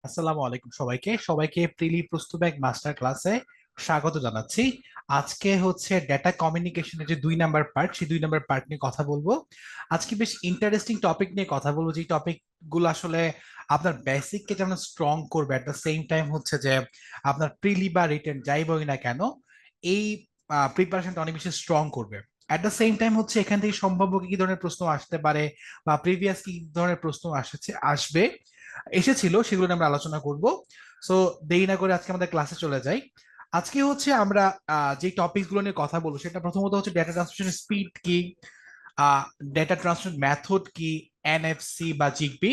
আসসালামু আলাইকুম সবাইকে সবাইকে প্রিলি প্রস্তুত ব্যাংক মাস্টার ক্লাসে স্বাগত জানাচ্ছি। আজকে হচ্ছে ডেটা কমিউনিকেশনের যে 2 নাম্বার পার্ট, সেই 2 নাম্বার পার্ট নিয়ে কথা বলবো। আজকে বেশ ইন্টারেস্টিং টপিক নিয়ে কথা বলবো, যে টপিক গুলো আসলে আপনার বেসিককে যেমন স্ট্রং করবে, এট দ্য সেম টাইম হচ্ছে যে আপনার প্রিলি বা রিটেন যাই বলি না কেন, এই প্রিপারেশনটা অনেক বেশি স্ট্রং করবে। অ্যাট দ্য সেম টাইম হচ্ছে এখান থেকে সম্ভাব্য কি কি ধরনের প্রশ্ন আসতে পারে বা প্রিভিয়াস কি ধরনের প্রশ্ন আসবে এসেছিল, সেগুলো নিয়ে আমরা আলোচনা করব। সো দেরি না করে আজকে আমাদের ক্লাসে চলে যাই। আজকে হচ্ছে আমরা যে টপিক গুলো নিয়ে কথা বলবো, সেটা প্রথমত হচ্ছে ডেটা ট্রান্সমিশন স্পিড কি, ডেটা ট্রান্সমিশন মেথড কি, এনএফসি বা জিগবি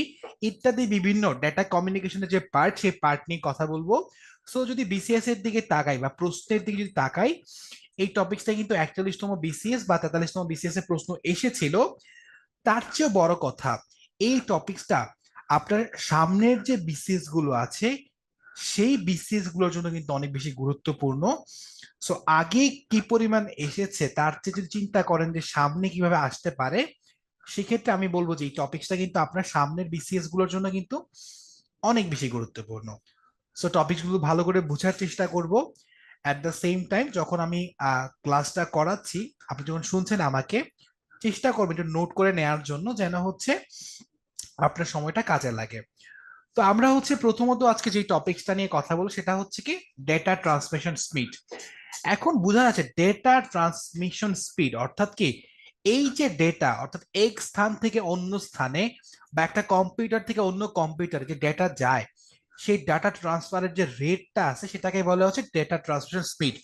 ইত্যাদি বিভিন্ন ডেটা কমিউনিকেশনের যে পার্ট, সেই পার্ট নিয়ে কথা বলবো। সো যদি বিসিএস এর দিকে তাকাই বা প্রশ্নের দিকে যদি তাকাই, এই টপিকটা কিন্তু 41তম বিসিএস বা 43তম বিসিএস এর প্রশ্ন এসেছিল। তার চেয়ে বড় কথা, এই টপিকসটা আপনার সামনের যে বিসিএস গুলো আছে, সেই বিসিএস গুলোর জন্য কিন্তু অনেক বেশি গুরুত্বপূর্ণ। সো আগে কি পরিমাণ এসেছে তার চেয়ে যদি চিন্তা করেন যে সামনে কিভাবে আসতে পারে, সেক্ষেত্রে আমি বলবো যে এই টপিকসটা কিন্তু আপনার সামনের বিসিএস গুলোর জন্য কিন্তু অনেক বেশি গুরুত্বপূর্ণ। সো টপিকস গুলো ভালো করে বোঝার চেষ্টা করব। অ্যাট দ্য সেম টাইম যখন আমি ক্লাসটা করাচ্ছি, আপনি যখন শুনছেন আমাকে, চেষ্টা করবেন একটু নোট করে নেওয়ার জন্য, যেন হচ্ছে আপনার সময়টা কাজে লাগে। তো আমরা হচ্ছে প্রথমত আজকে যে টপিকসটা নিয়ে কথা বলবো, সেটা হচ্ছে কি ডেটা ট্রান্সমিশন স্পিড। এখন বোঝা যাচ্ছে ডেটা ট্রান্সমিশন স্পিড অর্থাৎ কি, এই যে ডেটা অর্থাৎ এক স্থান থেকে অন্য স্থানে বা একটা কম্পিউটার থেকে অন্য কম্পিউটারে যে ডেটা যায়, সেই ডাটা ট্রান্সফারের যে রেটটা আছে, সেটাকে বলা হচ্ছে ডেটা ট্রান্সমিশন স্পিড।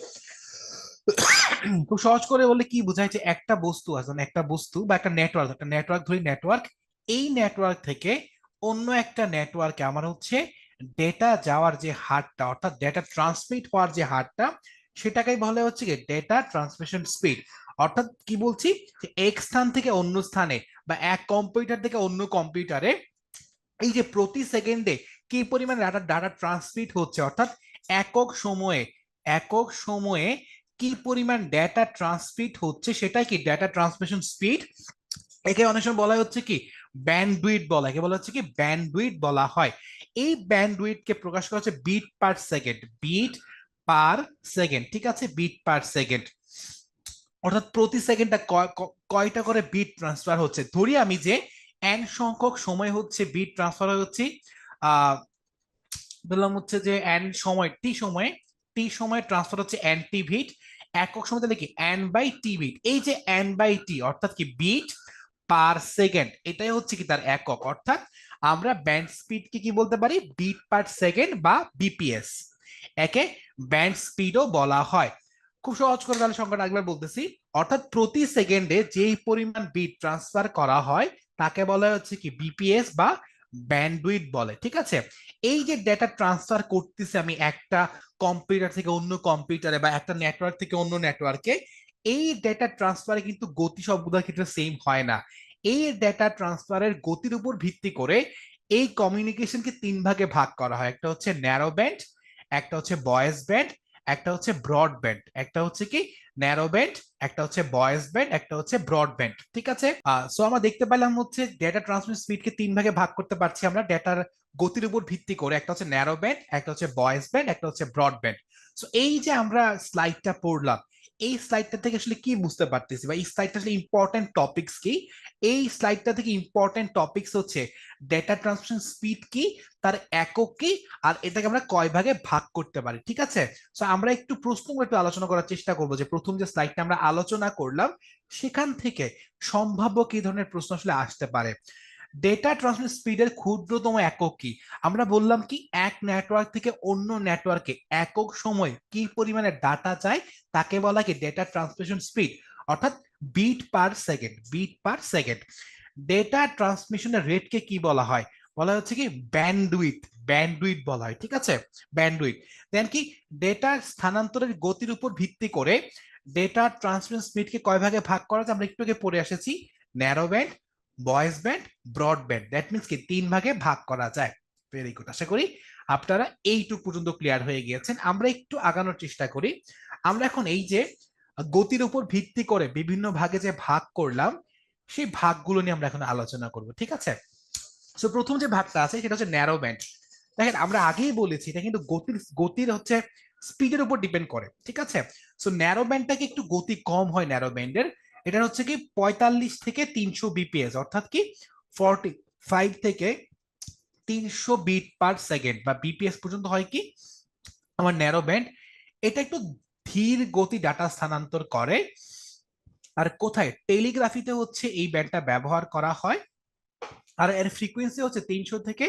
খুব সহজ করে বললে কি বোঝায়, যে একটা বস্তু আছে, মানে একটা বস্তু বা একটা নেটওয়ার্ক ধরি, নেটওয়ার্ক, এই নেটওয়ার্ক থেকে অন্য একটা নেটওয়ার্কে আমার হচ্ছে ডেটা যাওয়ার যে হারটা অর্থাৎ ডেটা ট্রান্সমিট হওয়ার যে হারটা, সেটাকেই বলা হচ্ছে কি ডেটা ট্রান্সমিশন স্পিড। অর্থাৎ কি বলছি, যে এক স্থান থেকে অন্য স্থানে বা এক কম্পিউটার থেকে অন্য কম্পিউটারে এই যে প্রতি সেকেন্ডে কি পরিমাণ ডাটা ডাটা ট্রান্সমিট হচ্ছে, অর্থাৎ একক সময়ে একক সময়ে কি পরিমাণ ডেটা ট্রান্সমিট হচ্ছে, সেটাই কি ডেটা ট্রান্সমিশন স্পিড। একে অনেক সময় বলা হচ্ছে কি ব্যান্ডউইথ বলা, একে বলা হচ্ছে কি ব্যান্ডউইথ বলা হয়। এই ব্যান্ডউইথ কে প্রকাশ করা হচ্ছে bit per second, bit per second, ঠিক আছে, বিট পার সেকেন্ড। অর্থাৎ প্রতি সেকেন্ডে কয়টা করে বিট ট্রান্সফার হচ্ছে। ধরি আমি যে এন সংখ্যক সময় হচ্ছে বিট ট্রান্সফার হচ্ছে, আহ ধরলাম হচ্ছে যে এন সময়, টি সময় ট্রান্সফার হচ্ছে এন টি বিট, একক সময় তাহলে কি এন বাই টি বিট। এই যে এন বাই টি অর্থাৎ কি বিট পার সেকেন্ড, এটাই হচ্ছে কি তার একক। অর্থাৎ আমরা ব্যান্ড স্পিড কি কি বলতে পারি, বিট পার সেকেন্ড বা বিপিএস, একে ব্যান্ড স্পিডও বলা হয়। খুব সহজ করে তাহলে সংখ্যাটা একবার বলতেছি। অর্থাৎ প্রতি সেকেন্ডে যেই পরিমাণ বিট ট্রান্সফার করা হয়, তাকে বলা হচ্ছে কি বিপিএস বা ব্যান্ডউইথ বলে, ঠিক আছে। এই যে ডেটা ট্রান্সফার করতেছি আমি একটা কম্পিউটার থেকে অন্য কম্পিউটারে বা একটা নেটওয়ার্ক থেকে অন্য নেটওয়ার্কে, এই ডেটা ট্রান্সফারে কিন্তু গতি সবগুলোর ক্ষেত্রে সেম হয় না। এই ডেটা ট্রান্সফারের গতির উপর ভিত্তি করে এই কমিউনিকেশনকে 3 ভাগে ভাগ করা হয়। একটা হচ্ছে ন্যারো ব্যান্ড, একটা হচ্ছে ভয়েস ব্যান্ড, একটা হচ্ছে ব্রড ব্যান্ড। একটা হচ্ছে কি ন্যারো ব্যান্ড, একটা হচ্ছে ভয়েস ব্যান্ড, একটা হচ্ছে ব্রড ব্যান্ড, ঠিক আছে। সো আমরা দেখতে পেলাম হচ্ছে ডেটা ট্রান্সমিট স্পিডকে 3 ভাগে ভাগ করতে পারছি আমরা ডেটার গতির উপর ভিত্তি করে। একটা হচ্ছে ন্যারো ব্যান্ড, একটা হচ্ছে ভয়েস ব্যান্ড, একটা হচ্ছে ব্রড ব্যান্ড। সো এই যে আমরা স্লাইডটা পড়লাম, এই স্লাইডটা থেকে আসলে কি বুঝতে পারতেছি বা এই স্লাইডটা আসলে ইম্পর্টেন্ট টপিকস কি, এই স্লাইডটা থেকে ইম্পর্টেন্ট টপিকস হচ্ছে ডেটা ট্রান্সমিশন স্পিড কি, তার একক কি, আর এটাকে আমরা কয় ভাগে ভাগ করতে পারি, ঠিক আছে। সো আমরা একটু প্রশ্নগুলো একটু আলোচনা করার চেষ্টা করবো, যে প্রথম যে স্লাইডটা আমরা আলোচনা করলাম, সেখান থেকে সম্ভাব্য কি ধরনের প্রশ্ন আসলে আসতে পারে। ডেটা ট্রান্সমিট স্পিডের ক্ষুদ্রতম একক কি? আমরা বললাম কি এক নেটওয়ার্ক থেকে অন্য নেটওয়ার্কে একক সময় কি পরিমাণে ডাটা যায়, তাকে বলা কি ডেটা ট্রান্সমিশন স্পিড, অর্থাৎ bit per second, bit per second. Data ট্রান্সমিশনের রেটকে কি বলা হয়, বলা হচ্ছে কি ব্যান্ডউইথ, ব্যান্ডউইথ বলা হয়, ঠিক আছে, ব্যান্ডউইথ। দেন কি ডেটা স্থানান্তরের গতির উপর ভিত্তি করে ডেটা ট্রান্সমিশন স্পিডকে কয় ভাগে ভাগ করা যায়, আমরা একটু আগে পড়ে এসেছি, narrow band, voice band, broad band. That means কি 3 ভাগে ভাগ করা যায়। ভেরি গুড, আশা করি আপনারা এইটুকু পর্যন্ত ক্লিয়ার হয়ে গিয়েছেন। আমরা একটু আগানোর চেষ্টা করি। আমরা এখন এই যে গতির উপর ভিত্তি করে বিভিন্ন ভাগে যে ভাগ করলাম, সেই ভাগগুলো নিয়ে আমরা এখন আলোচনা করব, ঠিক আছে। সো প্রথম যে ভাগটা আছে সেটা হচ্ছে ন্যারো ব্যান্ড। দেখেন আমরা আগেই বলেছি এটা কিন্তু গতির হচ্ছে স্পিডের উপর ডিপেন্ড করে, ঠিক আছে। সো ন্যারো ব্যান্ডটাকে একটু গতি কম হয় ন্যারো ব্যান্ডের, এটা হচ্ছে কি 45 থেকে 300 বিপিএস, অর্থাৎ কি 45 থেকে 300 বিট পার সেকেন্ড বা বিপিএস পর্যন্ত হয় কি আমার ন্যারো ব্যান্ড। এটা একটু ধীর গতি ডাটা স্থানান্তর করে। আর কোথায়? টেলিগ্রাফিতে হচ্ছে এই ব্যান্ডটা ব্যবহার করা হয়। আর এর ফ্রিকোয়েন্সি হচ্ছে 300 থেকে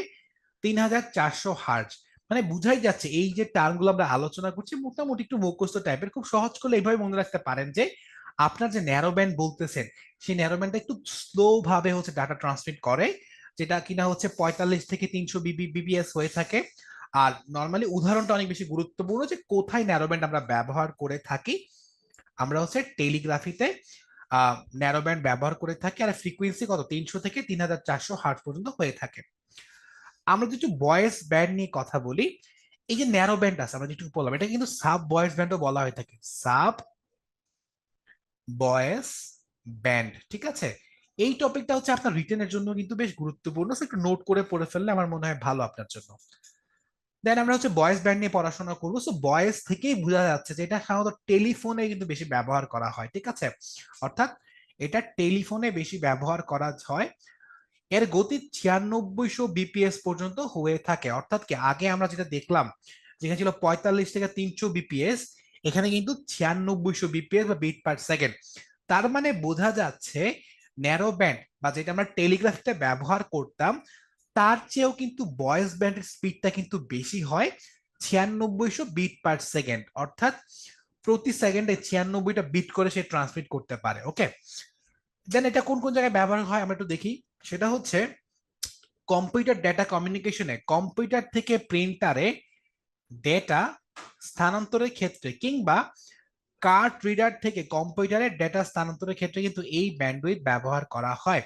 3400 হার্জ। মানে বুঝাই যাচ্ছে এই যে টার্মগুলো আমরা আলোচনা করছি মোটামুটি একটু মুখস্থ টাইপের, খুব সহজ করলে এইভাবে মনে রাখতে পারেন যে আপনার যে ন্যারো ব্যান্ড বলতেছেন সেই ন্যারো ব্যান্ডটা একটু স্লো ভাবে হচ্ছে ডাটা ট্রান্সমিট করে, যেটা কিনা হচ্ছে 45 থেকে 300 বিপিএস হয়ে থাকে। আর নর্মালি উদাহরণটা অনেক বেশি গুরুত্বপূর্ণ যে কোথায় ন্যারো ব্যান্ড আমরা ব্যবহার করে থাকি। আমরা হচ্ছে টেলিগ্রাফিতে ন্যারো ব্যান্ড ব্যবহার করে থাকি, আর ফ্রিকোয়েন্সি কত 300 থেকে 3400 হার্টজ পর্যন্ত হয়ে থাকে। আমরা যদি ভয়েস ব্যান্ড নিয়ে কথা বলি, এই যে ন্যারো ব্যান্ড আছে আমরা যেটুকু বললাম, এটা কিন্তু সাব ভয়েস ব্যান্ডও বলা হয়ে থাকে, সাব ভয়েস ব্যান্ড, ঠিক আছে। এই টপিকটা হচ্ছে আপনার রিটেনের জন্য কিন্তু বেশ গুরুত্বপূর্ণ, একটু নোট করে পড়ে ফেললে আমার মনে হয় ভালো আপনার জন্য। দেন আমরা হচ্ছে ভয়েস ব্যান্ড নিয়ে পড়াশোনা করবো। সো ভয়েস থেকেই বোঝা যাচ্ছে যে এটা সাধারণত টেলিফোনে কিন্তু বেশি ব্যবহার করা হয়, ঠিক আছে। অর্থাৎ এটা টেলিফোনে বেশি ব্যবহার করা হয়। এর গতি 9600 বিপিএস পর্যন্ত হয়ে থাকে। অর্থাৎ কি আগে আমরা যেটা দেখলাম যেখানে ছিল 45 থেকে 300 বিপিএস, এখানে কিন্তু 9600 বিপিএস বা বিট পার সেকেন্ড। তার মানে বোঝা যাচ্ছে ন্যারো ব্যান্ড বা যেটা আমরা টেলিগ্রাফিতে ব্যবহার করতাম তার চেয়েও কিন্তু ভয়েস ব্যান্ডের স্পিডটা কিন্তু বেশি হয়, 9600 বিট পার সেকেন্ড। অর্থাৎ প্রতি সেকেন্ডে 96টা বিট করে সে ট্রান্সমিট করতে পারে। ওকে, দেন এটা কোন কোন জায়গায় ব্যবহার হয় আমরা একটু দেখি। সেটা হচ্ছে কম্পিউটার ডেটা কমিউনিকেশনে, কম্পিউটার থেকে প্রিন্টারে ডেটা স্থানান্তরের ক্ষেত্রে, কিংবা কার্ড রিডার থেকে কম্পিউটারে ডেটা স্থানান্তরের ক্ষেত্রে কিন্তু এই ব্যান্ডউইথ ব্যবহার করা হয়।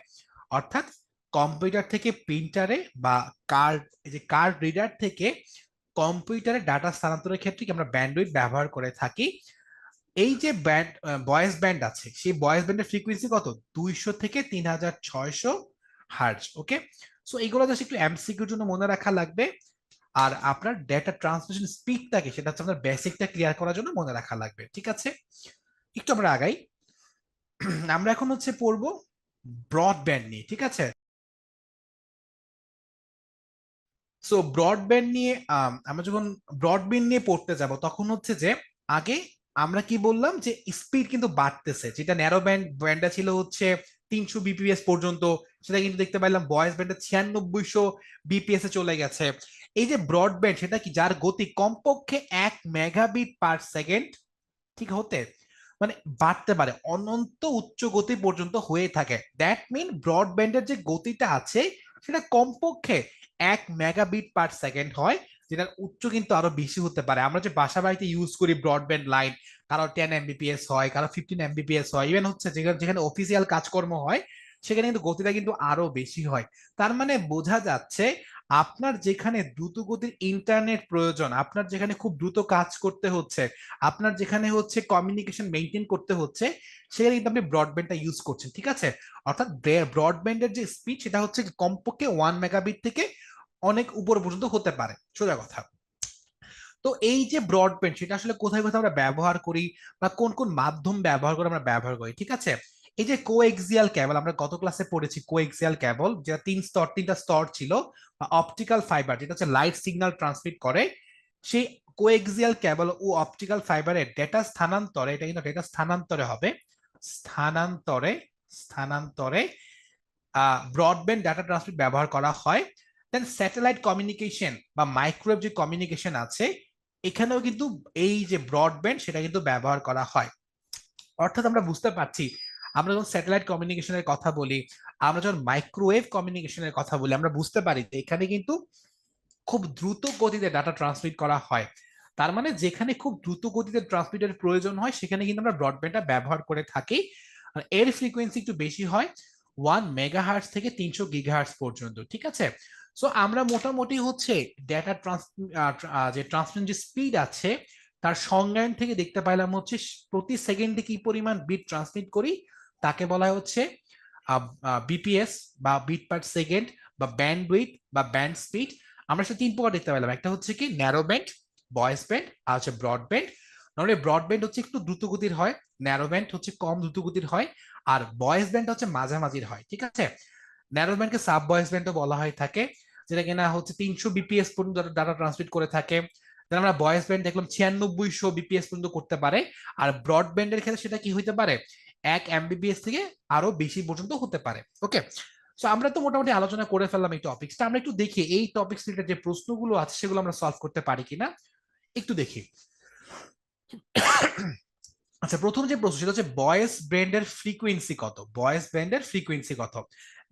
অর্থাৎ কম্পিউটার থেকে প্রিন্টারে বা কার্ড, এই যে কার্ড রিডার থেকে কম্পিউটারে ডাটা স্থানান্তরের ক্ষেত্রে আমরা ব্যান্ডউইথ ব্যবহার করে থাকি। এই যে ব্যান্ড ভয়েস ব্যান্ড আছে সেই ভয়েস ব্যান্ডের ফ্রিকোয়েন্সি কত 200 থেকে 3600 হার্জ। ওকে, সো এইগুলো জাস্ট একটু এমসিকিউর জন্য মনে রাখা লাগবে। আর আপনার ডেটা ট্রান্সমিশন স্পিডটাকে সেটা হচ্ছে আপনার বেসিকটা ক্লিয়ার করার জন্য মনে রাখা লাগবে, ঠিক আছে। একটু আমরা আগাই। আমরা এখন হচ্ছে পড়বো ব্রডব্যান্ড নিয়ে, ঠিক আছে। সো ব্রডব্যান্ড নিয়ে আমরা যখন ব্রডব্যান্ড নিয়ে পড়তে যাব তখন হচ্ছে যে আগে আমরা কি বললাম যে স্পিড কিন্তু বাড়তেছে, যেটা ন্যারো ব্যান্ডটা ছিল হচ্ছে 300 বিপিএস পর্যন্ত, সেটা কিন্তু দেখতে পাইলাম ভয়েস ব্যান্ডে 9600 বিপিএস এ চলে গেছে। এই যে ব্রডব্যান্ড সেটা কি যার গতি কমপক্ষে 1 মেগাবিট পার সেকেন্ড ঠিক হতে মানে বাড়তে পারে, অনন্ত উচ্চ গতি পর্যন্ত হয়ে থাকে। দ্যাট মিন ব্রডব্যান্ডের যে গতিটা আছে সেটা কমপক্ষে 1 মেগাবিট পার সেকেন্ড হয়, যেটার উচ্চ কিন্তু আরো বেশি হতে পারে। আমরা যে বাসা বাড়িতে ইউজ করি ব্রডব্যান্ড লাইন, কারো 10 এমবিপিএস হয়, কারো 15 এমবিপিএস হয়, ইভেন হচ্ছে যেখানে যেখানে অফিসিয়াল কাজকর্ম হয় সেখানে কিন্তু গতিটা কিন্তু আরো বেশি হয়। তার মানে বোঝা যাচ্ছে আপনার যেখানে দ্রুত গতির ইন্টারনেট প্রয়োজন, আপনার যেখানে খুব দ্রুত কাজ করতে হচ্ছে, আপনার যেখানে হচ্ছে কমিউনিকেশন মেনটেন করতে হচ্ছে, সেখানে কিন্তু আপনি ব্রডব্যান্ডটা ইউজ করছেন, ঠিক আছে। অর্থাৎ ব্রডব্যান্ডের যে স্পিড সেটা হচ্ছে কমপক্ষে 1 মেগাবিট থেকে অনেক উপর পর্যন্ত হতে পারে, সোজা কথা। তো এই যে ব্রডব্যান্ড সেটা আসলে কোথায় কোথায় আমরা ব্যবহার করি বা কোন কোন মাধ্যম ব্যবহার করে আমরা ব্যবহার করি, ঠিক আছে। এই যে কোএক্সিয়াল কেবল আমরা গত ক্লাসে পড়েছি, কোএক্সিয়াল কেবল যেটা তিনটা স্তর ছিল, অপটিক্যাল ফাইবার যেটা হচ্ছে লাইট সিগন্যাল ট্রান্সমিট করে, সেই কোএক্সিয়াল কেবল ও অপটিক্যাল ফাইবারের ডেটা স্থানান্তরে, এটা কিন্তু ডেটা স্থানান্তরে হবে, স্থানান্তরে স্থানান্তরে ব্রডব্যান্ড ডাটা ট্রান্সমিট ব্যবহার করা হয়। দেন স্যাটেলাইট কমিউনিকেশন বা মাইক্রোওয়েভ যে কমিউনিকেশন আছে এখানেও কিন্তু এই যে ব্রডব্যান্ড সেটা কিন্তু ব্যবহার করা হয়। অর্থাৎ আমরা বুঝতে পারছি আমরা যখন স্যাটেলাইট কমিউনিকেশনের কথা বলি, আমরা যখন মাইক্রোওয়েভ কমিউনিকেশনের কথা বলি, আমরা বুঝতে পারি এখানে কিন্তু খুব দ্রুত গতিতে ডাটা ট্রান্সমিট করা হয়। তার মানে যেখানে খুব দ্রুত গতিতে ট্রান্সমিটের প্রয়োজন হয় সেখানে কিন্তু আমরা ব্রডব্যান্ডটা ব্যবহার করে থাকি। আর এর ফ্রিকোয়েন্সি একটু বেশি হয়, 1 মেগাহার্টজ থেকে 300 গিগাহার্টজ পর্যন্ত, ঠিক আছে। সো আমরা মোটামুটি হচ্ছে ডেটা যে ট্রান্সমিশন যে স্পিড আছে তার সংজ্ঞায়ন থেকে দেখতে পাইলাম হচ্ছে প্রতি সেকেন্ডে কি পরিমাণ বিট ট্রান্সমিট করি তাকে বলা হচ্ছে বিপিএস বা বিট পার সেকেন্ড বা ব্যান্ডউইথ বা ব্যান্ড স্পিড। আমরা সেটা তিন প্রকার দেখতে পেলাম, একটা হচ্ছে কি ন্যারো ব্যান্ড, ভয়েস ব্যান্ড, আর হচ্ছে ব্রডব্যান্ড। নর্মালি ব্রডব্যান্ড হচ্ছে একটু দ্রুতগতির হয়, ন্যারো ব্যান্ড হচ্ছে কম দ্রুতগতির হয়, আর ভয়েস ব্যান্ড হচ্ছে মাঝামাঝির হয়, ঠিক আছে। ন্যারো ব্যান্ডকে সাব ভয়েস ব্যান্ডও বলা হয় থাকে, যেটা কিনা হচ্ছে 300 বিপিএস পর্যন্ত ডাটা ট্রান্সমিট করে থাকে। যেন আমরা ভয়েস ব্যান্ড দেখলাম 9600 বিপিএস পর্যন্ত করতে পারে, আর ব্রডব্যান্ডের ক্ষেত্রে সেটা কি হইতে পারে 1 এমবিপিএস থেকে আরো বেশি পর্যন্ত হতে পারে। ওকে, সো আমরা তো মোটামুটি আলোচনা করে ফেললাম এই টপিক্সটা। আমরা একটু দেখি এই টপিক্স রিলেটেড যে প্রশ্নগুলো আছে সেগুলো আমরা সলভ করতে পারি কিনা, একটু দেখি। আচ্ছা, প্রথম যে প্রশ্ন সেটা হচ্ছে ভয়েস ব্যান্ডের ফ্রিকোয়েন্সি কত, ভয়েস ব্যান্ডের ফ্রিকোয়েন্সি কত।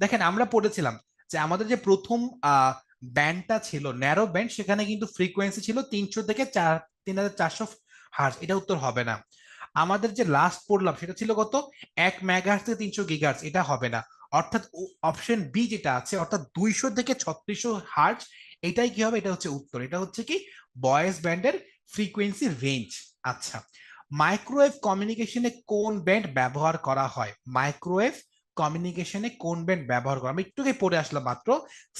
দেখেন আমরা পড়েছিলাম যে আমাদের যে প্রথম ব্যান্ডটা ছিল ন্যারো ব্যান্ড, সেখানে কিন্তু ফ্রিকোয়েন্সি ছিল 300 থেকে 3400 হার্জ, এটা উত্তর হবে না। আমাদের যে লাস্ট পড়লাম সেটা ছিল কত, 1 মেগাহার্জ থেকে 300 গিগাহার্জ, এটা হবে না। অর্থাৎ অপশন বি যেটা আছে, অর্থাৎ 200 থেকে 3600 হার্জ, এটাই কি হবে, এটা হচ্ছে উত্তর। এটা হচ্ছে কি ভয়েস ব্যান্ডের ফ্রিকোয়েন্সি রেঞ্জ। আচ্ছা, মাইক্রোওয়েভ কমিউনিকেশনে কোন ব্যান্ড ব্যবহার করা হয়, মাইক্রোওয়েভ কমিউনিকেশনে কোন ব্যান্ড ব্যবহার করা, আমি একটু পড়ে আসলাম মাত্র,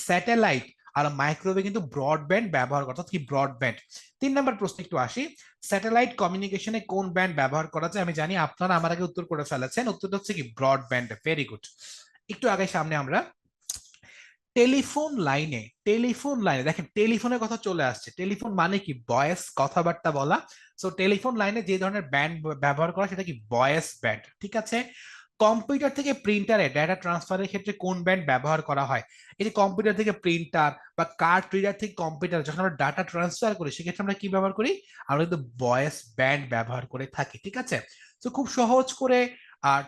স্যাটেলাইট আর মাইক্রোওয়েভে কিন্তু ব্রডব্যান্ড ব্যবহার করা, অর্থাৎ কি ব্রডব্যান্ড। 3 নম্বর প্রশ্ন একটু আসি, স্যাটেলাইট কমিউনিকেশনে কোন ব্যান্ড ব্যবহার করা যায়, আমি জানি আপনারা আমার আগে উত্তর করে ফেলেছেন, উত্তরটা হচ্ছে কি ব্রডব্যান্ড। Very good. একটু আগে সামনে আমরা টেলিফোন লাইনে, টেলিফোন লাইনে দেখেন টেলিফোনের কথা চলে আসছে, টেলিফোন মানে কি ভয়েস, কথাবার্তা বলা। সো টেলিফোন লাইনে যে ধরনের ব্যান্ড ব্যবহার করা সেটা কি ভয়েস ব্যান্ড, ঠিক আছে। কম্পিউটার থেকে প্রিন্টারে ডেটা ট্রান্সফারের ক্ষেত্রে কোন ব্যান্ড ব্যবহার করা হয়, এই যে কম্পিউটার থেকে প্রিন্টার বা কার্ড রিডার থেকে কম্পিউটার যখন আমরা ডাটা ট্রান্সফার করি সেক্ষেত্রে আমরা কি ব্যবহার করি, আমরা কিন্তু ভয়েস ব্যান্ড ব্যবহার করে থাকি, ঠিক আছে। তো খুব সহজ করে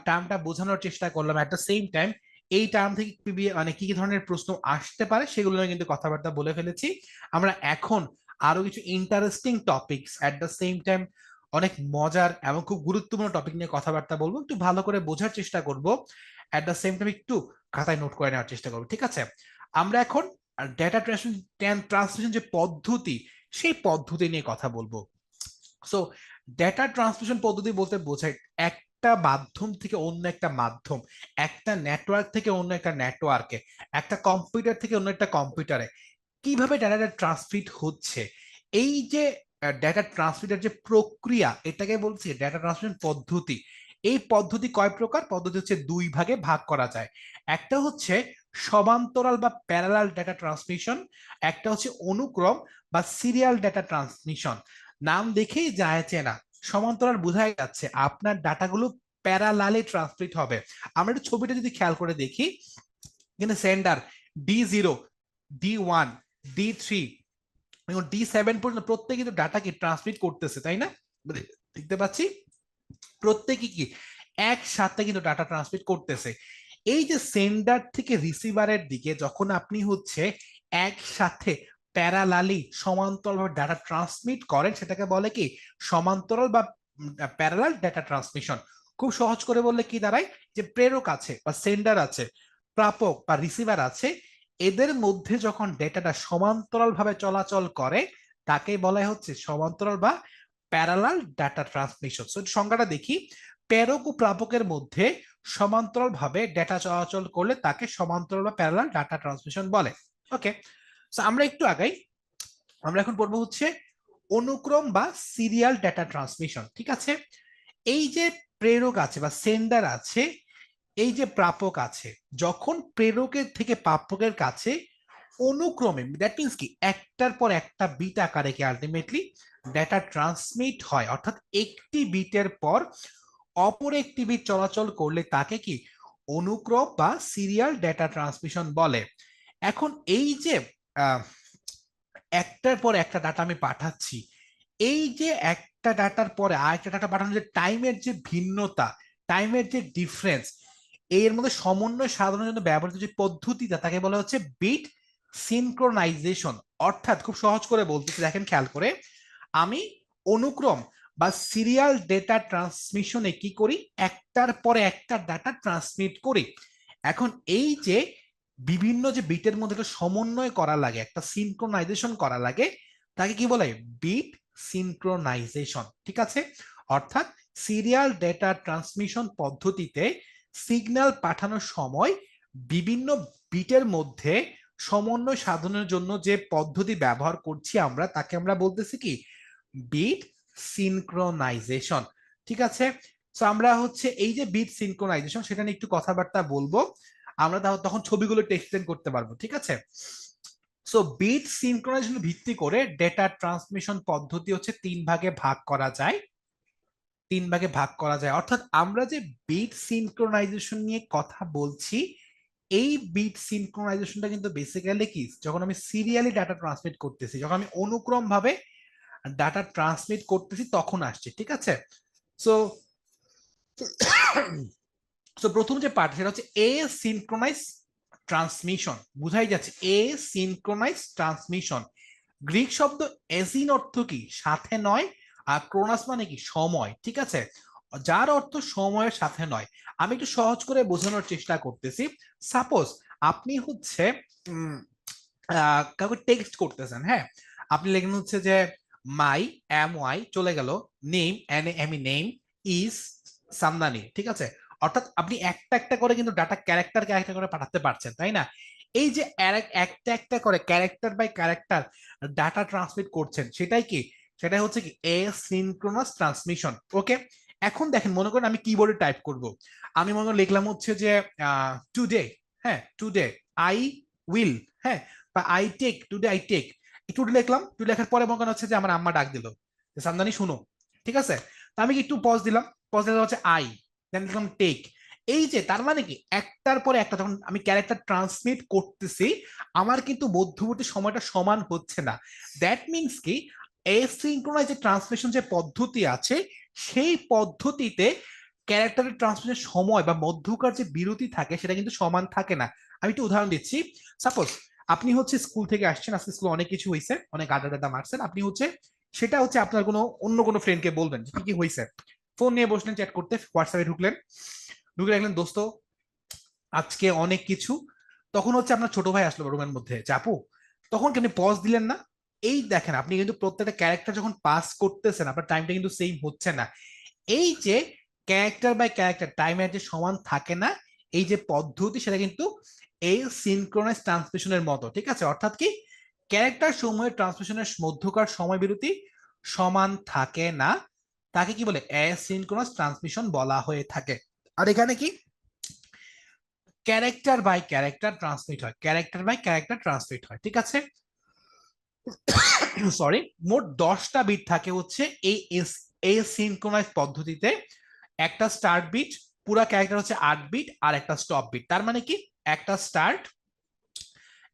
টার্মটা বোঝানোর চেষ্টা করলাম, এট দ্য সেম টাইম এই টার্ম থেকে মানে কি কি ধরনের প্রশ্ন আসতে পারে সেগুলো নিয়ে কিন্তু কথাবার্তা বলে ফেলেছি। আমরা এখন আরো কিছু interesting topics at the same time অনেক মজার এবং খুব গুরুত্বপূর্ণ টপিক নিয়ে কথাবার্তা বলবো, একটু ভালো করে বোঝার চেষ্টা করব, এট দ্য সেম টাইম একটু খাতায় নোট করে নেওয়ার চেষ্টা করবো, ঠিক আছে। আমরা এখন ডেটা ট্রান্সমিশন যে পদ্ধতি সেই পদ্ধতি নিয়ে কথা বলবো। সো ডেটা ট্রান্সমিশন পদ্ধতি বলতে বোঝায় একটা মাধ্যম থেকে অন্য একটা মাধ্যম, একটা নেটওয়ার্ক থেকে অন্য একটা নেটওয়ার্কে, একটা কম্পিউটার থেকে অন্য একটা কম্পিউটারে কিভাবে ডাটাটা ট্রান্সমিট হচ্ছে, এই যে ডেটা ট্রান্সমিটের যে প্রক্রিয়া এটাকে বলছি ডেটা ট্রান্সমিশন পদ্ধতি। এই পদ্ধতি কয় প্রকার, পদ্ধতি হচ্ছে দুই ভাগে ভাগ করা যায়। একটা হচ্ছে সমান্তরাল বা প্যারালাল ডেটা ট্রান্সমিশন, একটা হচ্ছে অনুক্রম বা সিরিয়াল ডেটা ট্রান্সমিশন। নাম দেখেই যাচ্ছে না, সমান্তরাল বোঝাই যাচ্ছে আপনার ডাটাগুলো প্যারালালে ট্রান্সমিট হবে। আমরা একটু ছবিটা যদি খেয়াল করে দেখি, কিন্তু সেন্ডার D0, D1, D3 এবং D7 পর্যন্ত প্রত্যেকে কিন্তু ডাটাকে ট্রান্সমিট করতেছে, তাই না, দেখতে পাচ্ছি প্রত্যেকে কি একসাথে কিন্তু ডাটা ট্রান্সমিট করতেছে। এই যে সেন্ডার থেকে রিসিভারের দিকে যখন আপনি হচ্ছে একসাথে প্যারালালি সমান্তরালভাবে ডাটা ট্রান্সমিট করেন সেটাকে বলে কি সমান্তরাল বা প্যারালাল ডাটা ট্রান্সমিশন। খুব সহজ করে বললে কি দাঁড়ায়, যে প্রেরক আছে বা সেন্ডার আছে, প্রাপক বা রিসিভার আছে, এদের মধ্যে যখন ডেটাটা সমান্তরাল ভাবে চলাচল করে তাকে বলা হচ্ছে সমান্তরাল বা প্যারালাল ডাটা ট্রান্সমিশন। সো সংজ্ঞাটা দেখি, প্রেরক ও প্রাপকের মধ্যে সমান্তরাল ভাবে ডেটা চলাচল করলে তাকে সমান্তরাল বা প্যারালাল ডাটা ট্রান্সমিশন বলে। ওকে, সো আমরা একটু আগাই, আমরা এখন পড়বো হচ্ছে অনুক্রম বা সিরিয়াল ডেটা ট্রান্সমিশন, ঠিক আছে। এই যে প্রেরক আছে বা সেন্ডার আছে, এই যে প্রাপক আছে, যখন প্রেরকের থেকে প্রাপকের কাছে অনুক্রমে, দ্যাট মিনস কি একটার পর একটা বিট আকারে কি আলটিমেটলি ডেটা ট্রান্সমিট হয়, অর্থাৎ একটি বিটের পর অপর একটি বিট চলাচল করলে তাকে কি অনুক্রম বা সিরিয়াল ডেটা ট্রান্সমিশন বলে। এখন এই যে একটার পর একটা ডাটা আমি পাঠাচ্ছি, এই যে একটা ডাটার পরে আরেকটা ডাটা পাঠানোর যে টাইমের যে ভিন্নতা, টাইমের যে ডিফারেন্স, এর মধ্যে সমন্বয় সাধনের জন্য ব্যবহৃত যে পদ্ধতিটা তাকে বলা হচ্ছে বিট সিনক্রোনাইজেশন। অর্থাৎ খুব সহজ করে বলতেছি, দেখেন খেয়াল করে, আমি অনুক্রম বা সিরিয়াল ডেটা ট্রান্সমিশনে কি করি, একটার পরে একটা ডাটা ট্রান্সমিট করি। এখন এই যে বিভিন্ন যে বিটের মধ্যে একটা সমন্বয় করা লাগে, একটা সিনক্রোনাইজেশন করা লাগে, তাকে কি বলে বিট সিনক্রোনাইজেশন, ঠিক আছে। অর্থাৎ সিরিয়াল ডেটা ট্রান্সমিশন পদ্ধতিতে সিগন্যাল পাঠানোর সময় বিভিন্ন বিটের মধ্যে সমন্বয় সাধনের জন্য যে পদ্ধতি ব্যবহার করছি আমরা তাকে আমরা বলতেছি কি বিট সিনক্রোনাইজেশন। ঠিক আছে, তো আমরা হচ্ছে এই যে বিট সিনক্রোনাইজেশন সেটা নিয়ে একটু কথাবার্তা বলবো, আমরা তখন ছবিগুলো এক্সপ্লেন করতে পারবো। ঠিক আছে, সো বিট সিনক্রোনাইজেশন ভিত্তি করে ডেটা ট্রান্সমিশন পদ্ধতি হচ্ছে তিন ভাগে ভাগ করা যায়। অর্থাৎ আমরা যে বিট সিনক্রোনাইজেশন নিয়ে কথা বলছি, এই বিট সিনক্রোনাইজেশনটা কিন্তু বেসিক্যালি কি, যখন আমি সিরিয়ালি ডাটা ট্রান্সমিট করতেছি, যখন আমি অনুক্রম ভাবে ডাটা ট্রান্সমিট করতেছি তখন আসছে। ঠিক আছে, সো সো প্রথম যে পার্ট সেটা হচ্ছে এ সিনক্রোনাইজ ট্রান্সমিশন। বুঝাই যাচ্ছে এ সিনক্রোনাইজ ট্রান্সমিশন। গ্রিক শব্দ এসিন অর্থ কি সাথে নয়, আর ক্রোনাস মানে কি সময়। ঠিক আছে, যার অর্থ সময়ের সাথে নয়। আমি একটু সহজ করে বোঝানোর চেষ্টা করতেছি। সাপোজ আপনি হচ্ছে কাউকে টেক্সট করতেছেন, হ্যাঁ, আপনি লেখেন হচ্ছে যে মাই এম ওয়াই চলে গেল, name N M name is Samdani. ঠিক আছে, অর্থাৎ আপনি একটা একটা করে কিন্তু ডাটা ক্যারেক্টার ক্যারেক্টার করে পাঠাতে পারছেন, তাই না? এই যে একটা একটা করে character by character data transmit করছেন, সেটাই কি, সেটাই হচ্ছে কি এ সিনক্রোনাস ট্রান্সমিশন। ওকে, এখন দেখেন, মনে করেন আমি কিবোর্ডে টাইপ করব, আমি মনে করেন লিখলাম হচ্ছে যে টুডে, হ্যাঁ টুডে আই উইল, হ্যাঁ, বা I take, today I take. Today লিখলাম, টুডে লেখার পরে মনে করেন হচ্ছে যে আমার আম্মা ডাক দিল, সামদানি শুনো। ঠিক আছে, তো আমি একটু পজ দিলাম, পজ দিলাম হচ্ছে আই, দেন লিখলাম টেক। এই যে তার মানে কি একটার পরে একটা যখন আমি ক্যারেক্টার ট্রান্সমিট করতেছি, আমার কিন্তু মধ্যবর্তী সময়টা সমান হচ্ছে না। দ্যাট মিনস কি এসিনক্রোনাইজ যে ট্রান্সমিশন যে পদ্ধতি আছে, সেই পদ্ধতিতে ক্যারেক্টারের ট্রান্সমিশনের সময় বা মধ্যকার যে বিরতি থাকে সেটা কিন্তু সমান থাকে না। আমি একটু উদাহরণ দিচ্ছি। সাপোজ আপনি হচ্ছে স্কুল থেকে আসছেন, আজকে স্কুলে অনেক কিছু হয়েছে, অনেক আড্ডা টাড্ডা মারছেন, আপনি হচ্ছে সেটা হচ্ছে আপনার কোনো অন্য কোনো ফ্রেন্ডকে বলবেন কি কি হয়েছে। ফোন নিয়ে বসলেন চ্যাট করতে, হোয়াটসঅ্যাপে ঢুকলেন, ঢুকে রাখলেন দোস্ত আজকে অনেক কিছু। তখন হচ্ছে আপনার ছোট ভাই আসলো রুমের মধ্যে, চাপু, তখন কি আপনি পজ দিলেন না? এই দেখেন, আপনি কিন্তু প্রত্যেকটা ক্যারেক্টার যখন পাস করতেছেন আপনার টাইমটা কিন্তু সেম হচ্ছে না। এই যে ক্যারেক্টার বাই ক্যারেক্টার টাইমের যে সমান থাকে না, এই যে পদ্ধতি সেটা কিন্তু এই সিনক্রোনাইজ ট্রান্সমিশনের মতো। ঠিক আছে, অর্থাৎ কি ক্যারেক্টার সময়ের ট্রান্সমিশনের মধ্যকার সময় বিরতি সমান থাকে না, তাকে কি বলে অ্যাসিনক্রোনাস ট্রান্সমিশন বলা হয়ে থাকে। আর এখানে কি ক্যারেক্টার বাই ক্যারেক্টার ট্রান্সমিট হয়, ক্যারেক্টার বাই ক্যারেক্টার ট্রান্সমিট হয়। ঠিক আছে, সরি, মোট 10টা বিট থাকে হচ্ছে এই এসিনক্রোনাইজ পদ্ধতিতে। একটা স্টার্ট বিট, পুরা ক্যারেক্টার হচ্ছে 8 বিট, আর একটা স্টপ বিট। তার মানে কি একটা স্টার্ট,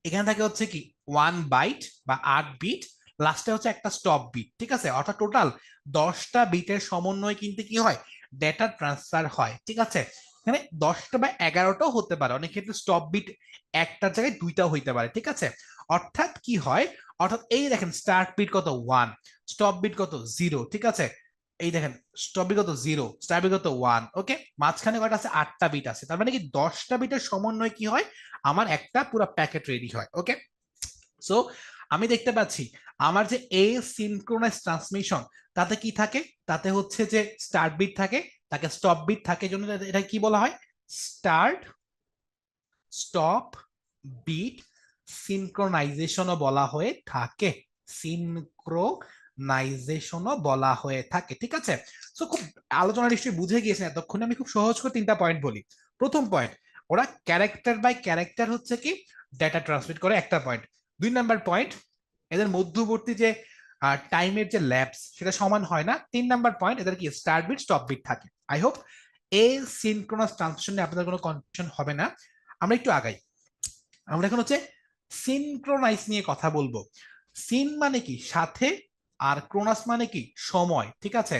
এখানে থাকে হচ্ছে কি 1 বাইট বা 8 বিট, লাস্টে হচ্ছে একটা স্টপ বিট। ঠিক আছে, অর্থাৎ টোটাল 10টা বিটের সমন্বয় কিন্তু কি হয়, ডেটা ট্রান্সফার হয়। ঠিক আছে, এখানে 10টা বা 11টাও হতে পারে, অনেক ক্ষেত্রে স্টপ বিট একটার জায়গায় দুইটাও হইতে পারে। ঠিক আছে, অর্থাৎ কি হয়, অর্থাৎ এই দেখেন স্টার্ট বিট কত 1, স্টপ বিট কত 0। ঠিক আছে, এই দেখেন স্টপ বিট কত 0, স্টার্ট বিট কত 1। ওকে, মাঝখানে কয়টা আছে, 8টা বিট আছে, তার মানে কি 10টা বিটের সমন্বয় কি হয়, আমার একটা পুরো প্যাকেট রেডি হয়। ওকে, সো আমি দেখতে পাচ্ছি আমার যে এ সিনক্রোনাইজ ট্রান্সমিশন, তাতে কি থাকে, তাতে হচ্ছে যে স্টার্ট বিট থাকে, তাকে স্টপ বিট থাকে, জন্য এটা কি বলা হয়, স্টার্ট স্টপ বিট সিনক্রোনাইজেশনও বলা হয়ে থাকে, সিনক্রোনাইজেশনও বলা হয়ে থাকে। ঠিক আছে, তো খুব আলোচনা নিশ্চয়ই বুঝে গিয়েছেন এতক্ষণে, আমি খুব সহজ করে 3টা পয়েন্ট বলি। প্রথম পয়েন্ট, ওরা ক্যারেক্টার বাই ক্যারেক্টার হচ্ছে কি ডেটা ট্রান্সমিট করে, একটা পয়েন্ট। 2 নাম্বার পয়েন্ট, এদের মধ্যবর্তী যে টাইমের যে ল্যাপস সেটা সমান হয় না। 3 নাম্বার পয়েন্ট, এদের কি স্টার্ট বিট স্টপ বিট থাকে। আই হোপ এই সিনক্রোনাস ট্রান্সমিশনে আপনাদের কোনো কনফিউশন হবে না। আমরা একটু আগাই, আমরা এখন হচ্ছে সিনক্রোনাইজ নিয়ে কথা বলবো। সিন মানে কি সাথে, আর ক্রোনাস মানে কি সময়। ঠিক আছে,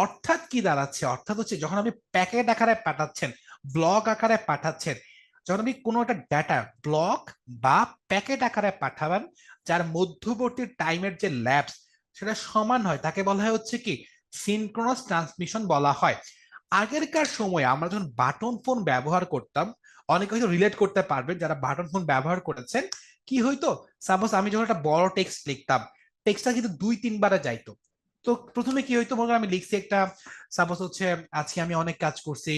অর্থাৎ কি দাঁড়াচ্ছে, অর্থাৎ হচ্ছে যখন আপনি প্যাকেট আকারে পাঠাচ্ছেন, ব্লক আকারে পাঠাচ্ছেন, যখন আপনি কোনো একটা ডাটা ব্লক বা প্যাকেট আকারে পাঠাবেন, যার মধ্যবর্তী টাইমের যে ল্যাপস সেটা সমান হয়, তাকে বলা হয় হচ্ছে কি সিনক্রোনাস ট্রান্সমিশন বলা হয়। আগেরকার সময়ে আমরা যখন বাটন ফোন ব্যবহার করতাম, অনেকে হয়তো রিলেট করতে পারবেন যারা বাটন ফোন ব্যবহার করেছেন, কি হইতো, সাপোজ আমি যখন একটা বড় টেক্সট লিখতাম, টেক্সটটা কিন্তু 2-3 বারে যাইতো। তো প্রথমে কি হইতো, মনে করেন আমি লিখছি একটা, সাপোজ হচ্ছে আজকে আমি অনেক কাজ করছি,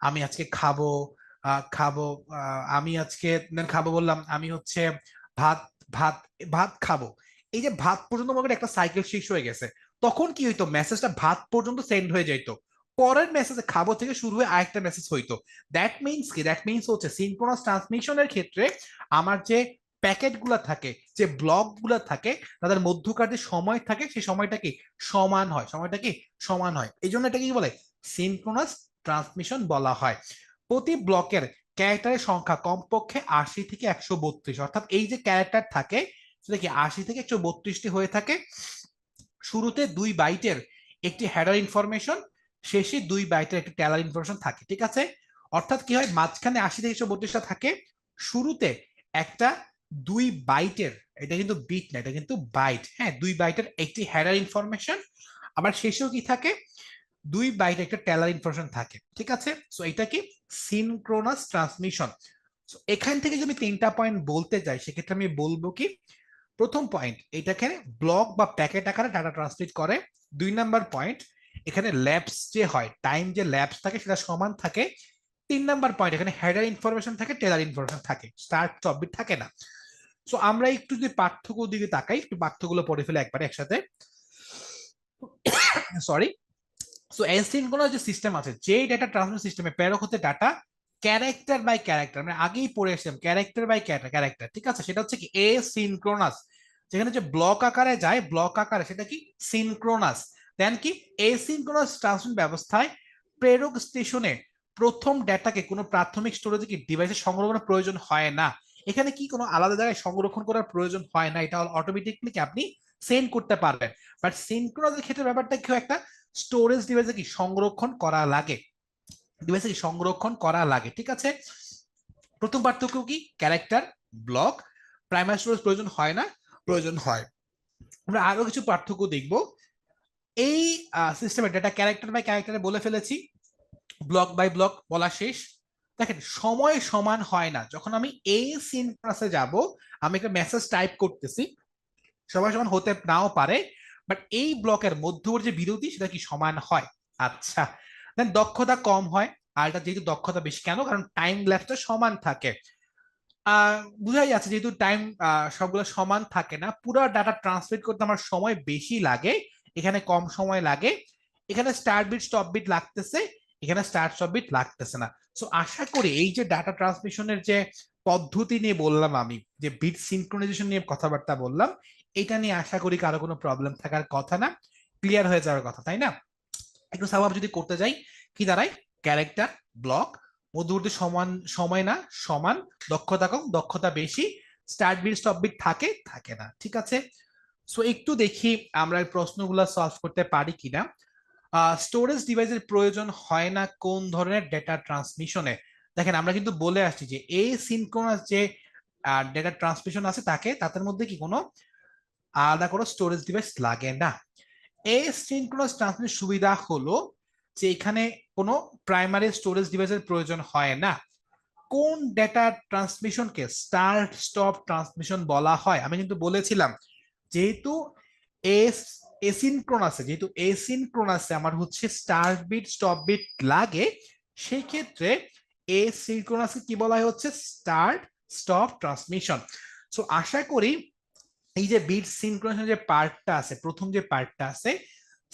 আমি আজকে খাবো, খাবো, আমি আজকে খাবো বললাম, আমি হচ্ছে ভাত ভাত ভাত খাবো। এই যে ভাত পর্যন্ত মনে করি একটা সাইকেল শেষ হয়ে গেছে, তখন কি হইতো, মেসেজটা ভাত পর্যন্ত সেন্ড হয়ে যাইতো, পরের মেসেজে খাবো থেকে শুরু হয়ে আরেকটা মেসেজ হইতো। দ্যাট মিনস কি, দ্যাট মিনস হচ্ছে সিনক্রোনাস ট্রান্সমিশনের ক্ষেত্রে আমার যে প্যাকেট গুলা থাকে, যে ব্লক গুলা থাকে, তাদের মধ্যকার যে সময় থাকে সেই সময়টা কি সমান হয়, সময়টা কি সমান হয়, এই জন্য এটা কি বলে সিনক্রোনাস ট্রান্সমিশন বলা হয়। প্রতি ব্লকের ক্যারেক্টারের সংখ্যা কমপক্ষে 80 থেকে 132, অর্থাৎ এই যে ক্যারেক্টার থাকে সেটা কি 80 থেকে 132টি হয়ে থাকে। শুরুতে 2 বাইটের একটি হেডার ইনফরমেশন, শেষে 2 বাইটের একটি টেলার ইনফরমেশন থাকে, ঠিক আছে। অর্থাৎ কি হয়, মাঝখানে 80 থেকে 132টা থাকে, শুরুতে একটা 2 বাইটের, এটা কিন্তু বিট না, এটা কিন্তু বাইট, হ্যাঁ, 2 বাইটের একটি হেডার ইনফরমেশন, আবার শেষেও কি থাকে, 2 বাইটের একটা টেলার ইনফরমেশন থাকে, ঠিক আছে। সো এটা কি সিনক্রোনাস ট্রান্সমিশন। এখান থেকে যদি 3টা পয়েন্ট বলতে যাই, সেক্ষেত্রে আমি বলবো কি, প্রথম পয়েন্ট, এটাকে ব্লক বা প্যাকেট আকারে ডাটা ট্রান্সমিট করে। 2 নাম্বার পয়েন্ট, এখানে ল্যাপস যে হয়, টাইম যে ল্যাপস থাকে সেটা সমান থাকে। 3 নাম্বার পয়েন্ট, এখানে হেডার ইনফরমেশন থাকে, টেলার ইনফরমেশন থাকে, স্টার্ট সাবমিট থাকে না। সো আমরা একটু যদি পার্থক্য দিকে তাকাই, একটু পার্থক্যগুলো পড়ে ফেলে একবারে একসাথে, সরি। সো অ্যাসিনক্রোনাস যে সিস্টেম আছে, যে ডেটা ট্রান্সমিশন সিস্টেমে প্রেরক হতে ডাটা ক্যারেক্টার বাই ক্যারেক্টার, মানে আগেই পড়ে এসেছিলাম ক্যারেক্টার বাই ক্যারেক্টার, ঠিক আছে, সেটা হচ্ছে কি এসিনক্রোনাস। যেখানে যে ব্লক আকারে যায়, ব্লক আকারে, সেটা কি সিনক্রোনাস। দেন কি এসিনক্রোনাস ট্রান্সমিশন ব্যবস্থায় প্রেরক স্টেশনে প্রথম ডেটাকে কোনো প্রাথমিক স্টোরেজে কি ডিভাইসে সংগ্রহ করার প্রয়োজন হয় না। এখানে কি কোনো আলাদা জায়গায় সংরক্ষণ করার প্রয়োজন হয় না, এটা অটোমেটিকলি আপনি সেন্ড করতে পারবেন। বাট সিনক্রোনাসের ক্ষেত্রে ব্যাপারটা কি, একটা স্টোরেজ ডিভাইসে কি সংরক্ষণ করা লাগে, ডিভাইসে কি সংরক্ষণ করা লাগে, ঠিক আছে। প্রথম পার্থক্য কি, ক্যারেক্টার ব্লক, প্রাইমারি স্টোরেজ প্রয়োজন হয় না, প্রয়োজন হয়। আমরা আরো কিছু পার্থক্য দেখব। এই সিস্টেমের ডেটা ক্যারেক্টার বাই ক্যারেক্টারে বলে ফেলেছি, ব্লক বাই ব্লক বলা শেষ। দেখেন সময় সমান হয় না, যখন আমি এই সিনক্রাসে যাব, আমি একটা মেসেজ টাইপ করতেছি, সময় সমান হতে নাও পারে, বাট এই ব্লকের মধ্যবর্তী যে বিরতি সেটা কি সমান হয়। আচ্ছা, দেন দক্ষতা কম হয়, আর এটা যেহেতু দক্ষতা বেশি, কেন, কারণ টাইম ল্যাপসটা সমান থাকে। বুঝাই যাচ্ছে যেহেতু টাইম সবগুলো সমান থাকে না, পুরো ডাটা ট্রান্সমিট করতে আমার সময় বেশি লাগে, এখানে কম সময় লাগে। এখানে স্টার্ট বিট স্টপ বিট লাগতেছে, এখানে স্টার্ট স্টপ বিট লাগতেছে না। সো আশা করি এই যে ডাটা ট্রান্সমিশনের যে পদ্ধতি নিয়ে বললাম আমি, যে বিট সিনক্রোনাইজেশন নিয়ে কথাবার্তা বললাম, এটা নিয়ে আশা করি কারো কোনো প্রবলেম থাকার কথা না, ক্লিয়ার হয়ে যাওয়ার কথা, তাই না। একটু সাবাব যদি করতে যাই, কি দাঁড়ায়, ক্যারেক্টার ব্লক, মধ্যবর্তী সমান সময় না সমান, দক্ষতা কম দক্ষতা বেশি, স্টার্ট বিট স্টপ বিট থাকে থাকে না, ঠিক আছে। সো একটু দেখি আমরা এই প্রশ্নগুলো সলভ করতে পারি কিনা। স্টোরেজ ডিভাইসের প্রয়োজন হয় না কোন ধরনের ডেটা ট্রান্সমিশনে। দেখেন আমরা কিন্তু বলে আসছি যে এই সিনক্রোনাস যে ডেটা ট্রান্সমিশন আছে, তাদের মধ্যে কি কোনো আলাদা কোনো স্টোরেজ ডিভাইস লাগে না। এই সিনক্রোনাস ট্রান্সমিশন সুবিধা হলো যে এখানে কোনো প্রাইমারি স্টোরেজ ডিভাইসের প্রয়োজন হয় না। কোন ডেটা ট্রান্সমিশনকে স্টার্ট স্টপ ট্রান্সমিশন বলা হয়, আমি কিন্তু বলেছিলাম, যেহেতু এস এসিনক্রোনাসে, যেহেতু এসিনক্রোনাসে আমার হচ্ছে স্টার্ট বিট স্টপ বিট লাগে, সেই ক্ষেত্রে এসিনক্রোনাসে কি বলা হয়, হচ্ছে স্টার্ট স্টপ ট্রান্সমিশন। সো আশা করি এই যে বিট সিনক্রোনাইজেশন যে পার্টটা আছে, প্রথম যে পার্টটা আছে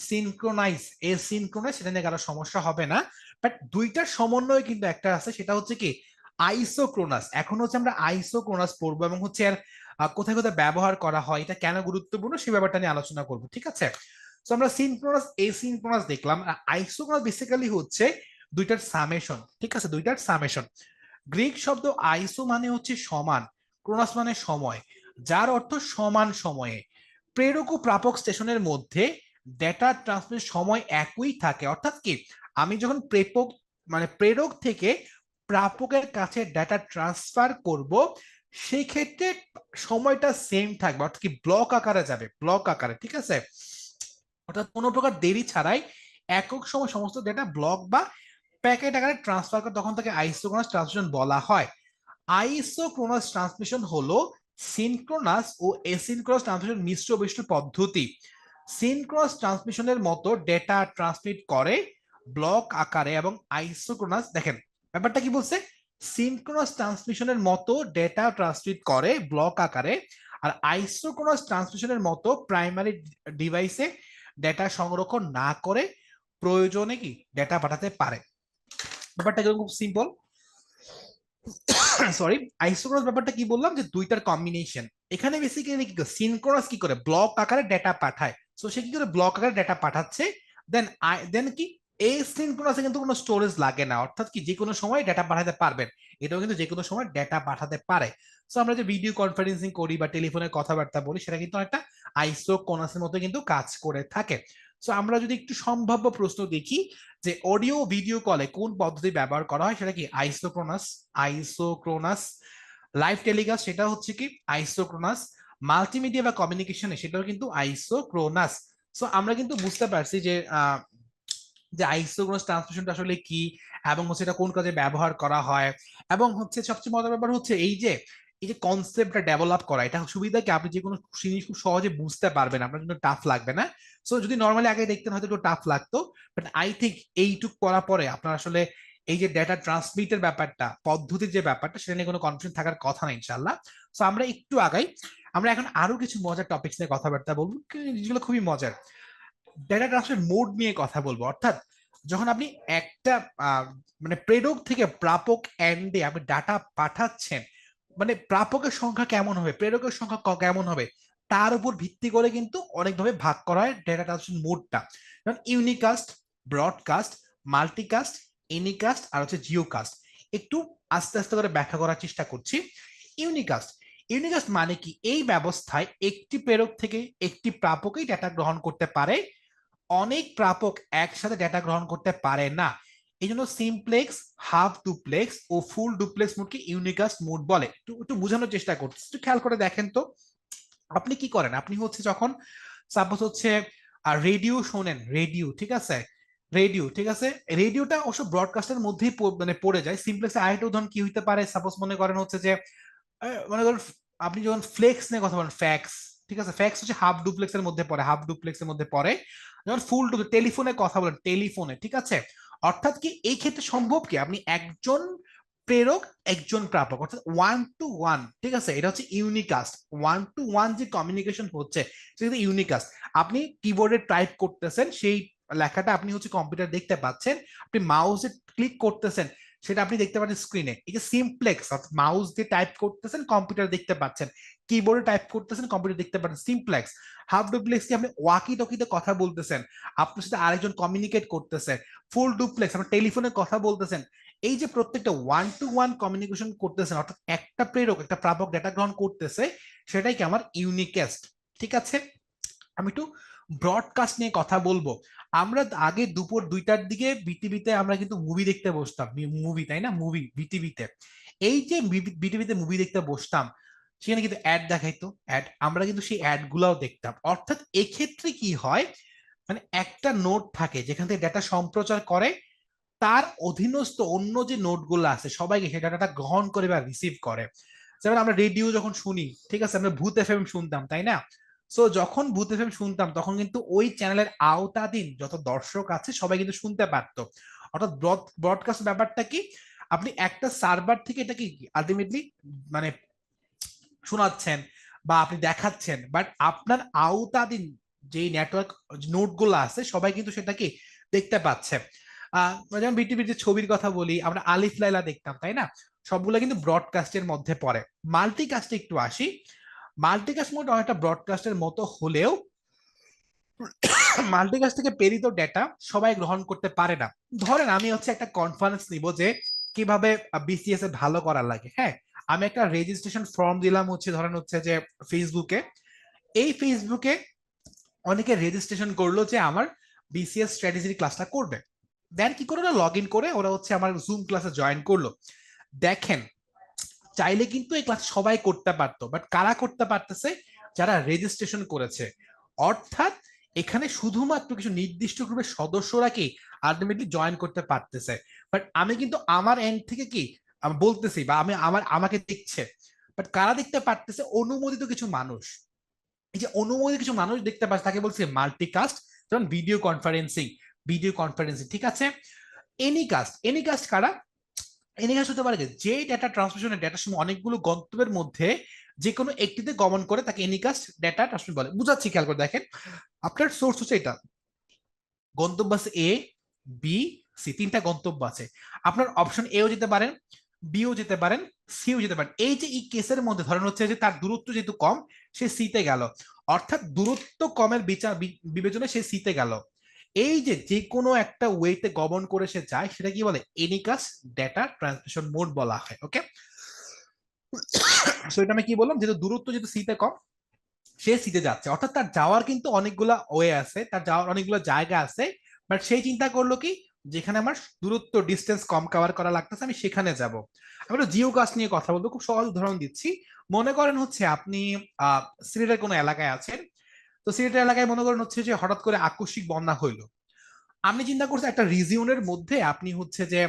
সিনক্রোনাইজ এসিনক্রোনাইজ, সেটা নিয়ে কারো সমস্যা হবে না। বাট দুইটার সমন্বয় কিন্তু একটা আছে, সেটা হচ্ছে কি আইসোক্রোনাস। এখন হচ্ছে আমরা আইসোক্রোনাস পড়বো, এবং হচ্ছে আর কোথায় কোথায় ব্যবহার করা হয়, এটা কেন গুরুত্বপূর্ণ সেই ব্যাপারটা নিয়ে আলোচনা করব, ঠিক আছে। তো আমরা সিনক্রোনাস এসিনক্রোনাস দেখলাম, আর আইসোক্রোনাস বেসিক্যালি হচ্ছে দুইটার সামেশন, ঠিক আছে, দুইটার সামেশন। গ্রিক শব্দ আইসো মানে হচ্ছে সমান, ক্রোনাস মানে সময়, যার অর্থ সমান সময়ে প্রেরক ও প্রাপক স্টেশনের মধ্যে ডেটা ট্রান্সমিট সময় একই থাকে। অর্থাৎ কি, আমি যখন প্রেপক মানে প্রেরক থেকে প্রাপকের কাছে ডেটা ট্রান্সফার করব, সেই ক্ষেত্রে সময়টা সেম থাকবে, অর্থাৎ কি ব্লক আকারে যাবে, ব্লক আকারে, ঠিক আছে। অর্থাৎ কোনো প্রকার দেরি ছাড়াই একক সময় সমস্ত ডেটা ব্লক বা প্যাকেট আকারে ট্রান্সফার করে, তখন তাকে আইসোক্রোনাস ট্রান্সমিশন বলা হয়। আইসোক্রোনাস ট্রান্সমিশন হলো সিনক্রোনাস ও এসিনক্রোনাস ট্রান্সমিশন মিশ্র বিশিষ্ট পদ্ধতি। সিনক্রোনাস ট্রান্সমিশনের মতো ডেটা ট্রান্সমিট করে ব্লক আকারে, এবং আইসোক্রোনাস, দেখেন ব্যাপারটা কি বলছে, সিনক্রোনাস ট্রান্সমিশনের মতো ডেটা ট্রান্সমিট করে ব্লক আকারে, আর আইসোক্রোনাস ট্রান্সমিশনের মতো প্রাইমারি ডিভাইসে ডেটা সংরক্ষণ না করে প্রয়োজনে কি ডেটা পাঠাতে পারে। ব্যাপারটা খুব সিম্পল। সরি, আইসোক্রোনাস ব্যাপারটা কি বললাম যে দুইটার কম্বিনেশন। এখানে বেসিক্যালি কি সিনক্রোনাস কি করে ব্লক আকারে ডেটা পাঠায়, সো সে কি করে ব্লক আকারে ডেটা পাঠাচ্ছে, দেন দেন কি এসিনক্রোনাসে কিন্তু কোনো স্টোরেজ লাগে না, অর্থাৎ কি যে কোনো সময় ডেটা পাঠাতে পারবেন, এটাও কিন্তু যে কোনো সময় ডেটা পাঠাতে পারে। সো আমরা যে ভিডিও কনফারেন্সিং করি বা টেলিফোনে কথাবার্তা বলি সেটা কিন্তু একটা আইসোক্রোনাসের মতো কিন্তু কাজ করে থাকে। সো আমরা যদি একটু সম্ভাব্য প্রশ্ন দেখি যে অডিও ভিডিও কলে কোন পদ্ধতি ব্যবহার করা হয়, সেটা কি আইসোক্রোনাস। আইসোক্রোনাস। লাইভ টেলিকাস্ট সেটা হচ্ছে কি আইসোক্রোনাস। মাল্টিমিডিয়া বা কমিউনিকেশনে সেটাও কিন্তু আইসোক্রোনাস। সো আমরা কিন্তু বুঝতে পারছি যে যে আইসোক্রোনাস ট্রান্সমিশনটা আসলে কি, এবং হচ্ছে এটা কোন কাজে ব্যবহার করা হয়, এবং হচ্ছে সবচেয়ে মজার ব্যাপার হচ্ছে এই যে কনসেপ্টটা ডেভেলপ করা, এটা সুবিধা কি আপনি যে কোনো জিনিস খুব সহজে বুঝতে পারবেন, আপনার জন্য টাফ লাগবে না। সো যদি নর্মালি আগে দেখতেন হয়তো একটু টাফ লাগতো, বাট আই থিঙ্ক এইটুক করার পরে আপনার আসলে এই যে ডেটা ট্রান্সমিটের ব্যাপারটা, পদ্ধতির যে ব্যাপারটা, সেটা নিয়ে কোনো কনফিউশন থাকার কথা না ইনশাল্লাহ। সো আমরা একটু আগাই, আমরা এখন আরো কিছু মজার টপিকস নিয়ে কথাবার্তা বলবো, যেগুলো খুবই মজার। ডেটা ট্রান্সফার মোড নিয়ে কথা বলবো, অর্থাৎ যখন আপনি একটা মানে প্রেরক থেকে প্রাপক এন্ডে আপনি ডাটা পাঠাচ্ছেন, মানে প্রাপকের সংখ্যা কেমন হবে, প্রেরকের সংখ্যা কেমন হবে, তার উপর ভিত্তি করে কিন্তু অনেকভাবে ভাগ করা হয় ডেটা ট্রান্সফার মোডটা। যেমন ইউনিকাস্ট, ব্রডকাস্ট, মাল্টিকাস্ট, এনিকাস্ট আর হচ্ছে জিওকাস্ট। একটু আস্তে আস্তে করে ব্যাখ্যা করার চেষ্টা করছি। ইউনিকাস্ট, ইউনিকাস্ট মানে কি, এই ব্যবস্থায় একটি প্রেরক থেকে একটি প্রাপকই ডেটা গ্রহণ করতে পারে, অনেক প্রাপক একসাথে ডেটা গ্রহণ করতে পারে না। এই জন্য সিমপ্লেক্স, হাফ ডুপ্লেক্স ও ফুল ডুপ্লেক্স মোডকে ইউনিকাস্ট মোড বলে। একটু একটু বোঝানোর চেষ্টা করছি, একটু খেয়াল করে দেখেন তো। আপনি কি করেন, আপনি হচ্ছে যখন সাপোজ হচ্ছে রেডিও শোনেন, রেডিও ঠিক আছে, রেডিও ঠিক আছে, রেডিওটা অবশ্য ব্রডকাস্টের মধ্যেই মানে পড়ে যায়। সিমপ্লেক্সের আরেকটা উদাহরণ কি হইতে পারে, সাপোজ মনে করেন হচ্ছে যে মনে করেন আপনি যখন ফ্লেক্স নিয়ে কথা বলেন, ফ্যাক্স ঠিক আছে, ফ্যাক্স হচ্ছে হাফ ডুপ্লেক্সের মধ্যে পড়ে, হাফ ডুপ্লেক্সের মধ্যে পড়ে। যখন ফুল ডুপ্লেক্স, টেলিফোনে কথা বলেন, টেলিফোনে ঠিক আছে। অর্থাৎ কি এই ক্ষেত্রে সম্ভব কি আপনি একজন প্রেরক একজন প্রাপক, অর্থাৎ ওয়ান টু ওয়ান ঠিক আছে, এটা হচ্ছে ইউনিকাস্ট। ওয়ান টু ওয়ান যে কমিউনিকেশন হচ্ছে সেটা ইউনিকাস্ট। আপনি কিবোর্ডে টাইপ করতেছেন, সেই লেখাটা আপনি হচ্ছে কম্পিউটার দেখতে পাচ্ছেন, আপনি মাউসে ক্লিক করতেছেন, সেটা আপনি দেখতে পাচ্ছেন স্ক্রিনে। এই যে সিমপ্লেক্স, অর্থাৎ মাউস দিয়ে টাইপ করতেছেন কম্পিউটার দেখতে পাচ্ছেন, কিবোর্ডে টাইপ করতেছেন কম্পিউটার দেখতে পাচ্ছেন, সিমপ্লেক্স। হাফ ডুপ্লেক্স কি আপনি ওয়াকি টকিতে কথা বলতেছেন, আপনার সাথে আরেকজন কমিউনিকেট করতেছে। ফুল ডুপ্লেক্স আপনি টেলিফোনে কথা বলতেছেন। এই যে প্রত্যেকটা ওয়ান টু ওয়ান কমিউনিকেশন করতেছেন, অর্থাৎ একটা প্রেরক একটা প্রাপক ডেটা গ্রহণ করতেছে, সেটাই কি আমার ইউনিকেস্ট। ঠিক আছে, আমি একটু ব্রডকাস্ট নিয়ে কথা বলবো। আমরা আগে দুপুর 2টার দিকে বিটিভিতে আমরা কিন্তু মুভি দেখতে বসতাম, মুভি তাই না, মুভি বিটিভিতে। এই যে বিটিভিতে মুভি দেখতে বসতাম, সেখানে কিন্তু অ্যাড দেখাইতো, অ্যাড, আমরা কিন্তু সেই অ্যাড গুলাও দেখতাম। অর্থাৎ এক্ষেত্রে কি হয়, মানে একটা নোট থাকে যেখান থেকে ডেটা সম্প্রচার করে, তার অধীনস্থ অন্য যে নোটগুলো আছে সবাইকে সেই ডাটাটা গ্রহণ করে বা রিসিভ করে। যেমন আমরা রেডিও যখন শুনি ঠিক আছে, আমরা ভূত এফএম শুনতাম তাই না। সো যখন ভূত এফএম শুনতাম তখন কিন্তু ওই চ্যানেলের আওতাধীন যত দর্শক আছে সবাই কিন্তু শুনতে পারতো। অর্থাৎ ব্রডকাস্ট ব্যাপারটা কি, আপনি একটা সার্ভার থেকে এটা কি আলটিমেটলি মানে শোনাচ্ছেন বা আপনি দেখাচ্ছেন, বাট আপনার আওতাধীন যে নেটওয়ার্ক নোটগুলো আছে সবাই কিন্তু সেটাকে দেখতে পাচ্ছে। যেমন বিটিভির যে ছবির কথা বলি, আমরা আলিফ লাইলা দেখতাম তাই না, সবগুলো কিন্তু ব্রডকাস্টের মধ্যে পড়ে। মাল্টিকাস্টে একটু আসি। মাল্টিকাস্ট মোড অনেকটা ব্রডকাস্টের মতো হলেও মাল্টিকাস্ট থেকে প্রেরিত ডেটা সবাই গ্রহণ করতে পারে না। ধরেন আমি হচ্ছে একটা কনফারেন্স নিব যে কিভাবে বিসিএস এ ভালো করা লাগে, হ্যাঁ, আমি একটা রেজিস্ট্রেশন ফর্ম দিলাম হচ্ছে ধরেন হচ্ছে যে ফেসবুকে। এই ফেসবুকে অনেকে রেজিস্ট্রেশন করলো যে আমার বিসিএস স্ট্র্যাটেজির ক্লাসটা করবে, দেন কি করে ওরা লগ ইন করে ওরা হচ্ছে আমার জুম ক্লাসে জয়েন করলো। দেখেন, চাইলে কিন্তু এই ক্লাস সবাই করতে পারতো, বাট কারা করতে পারতেছে, যারা রেজিস্ট্রেশন করেছে। অর্থাৎ এখানে শুধুমাত্র কিছু নির্দিষ্ট গ্রুপের সদস্যরা কি আলটিমেটলি জয়েন করতে পারতেছে। বাট আমি কিন্তু আমার এন্ড থেকে কি আমি বলতেছি বা আমি আমাকে দেখছে, বাট কারা দেখতে পারতেছে, অনুমোদিত কিছু মানুষ। এই যে অনুমোদিত কিছু মানুষ দেখতে পাচ্ছে তাকে বলছে মাল্টিকাস্ট। যেমন ভিডিও কনফারেন্সিং ঠিক আছে। এনিকাস্ট, এনিকাস্ট কারা, এনিকাস্ট হতে পারে যে ডেটা ট্রান্সমিশনের ডেটার সময় অনেকগুলো গন্তব্যের মধ্যে যে কোনো একটিতে গমন করে তাকে এনিকাস্ট ডেটা ট্রান্সমিট বলে। বুঝাচ্ছি, খেয়াল করে দেখেন। আপনার সোর্স হচ্ছে এটা, গন্তব্য আছে এ, বি, সি, তিনটা গন্তব্য আছে। আপনার অপশন এও যেতে পারেন, বিও যেতে পারেন, সিও যেতে পারেন। এই যে এই কেসের মধ্যে ধরেন হচ্ছে যে তার দূরত্ব যেহেতু কম, সে সিতে গেল, অর্থাৎ দূরত্ব কমের বিচার বিবেচনায় সে সিতে গেল। এই যে যে কোনো একটা ওয়েতে গমন করে সে যায়, সেটা কি বলে, এনিকাস্ট ডেটা ট্রান্সমিশন মোড বলা হয়। ওকে, সো এটা আমি কি বললাম, যেহেতু দূরত্ব যেহেতু সিতে কম, সে সিতে যাচ্ছে, অর্থাৎ তার যাওয়ার কিন্তু অনেকগুলা ওয়ে আছে, তার যাওয়ার অনেকগুলো জায়গা আছে, বাট সেই চিন্তা করলো কি, যেখানে আমার দূরত্ব ডিস্টেন্স কম কভার করা লাগতেছে আমি সেখানে যাব। আমি একটু জিও কাস্ট নিয়ে কথা বলবো, খুব সহজ উদাহরণ দিচ্ছি। মনে করেন হচ্ছে আপনি সিলেটের কোনো এলাকায় আছেন। তো সিলেটের এলাকায় মনে করেন হচ্ছে যে হঠাৎ করে আকস্মিক বন্যা হইলো। আপনি চিন্তা করছেন একটা রিজিয়নের মধ্যে আপনি হচ্ছে যে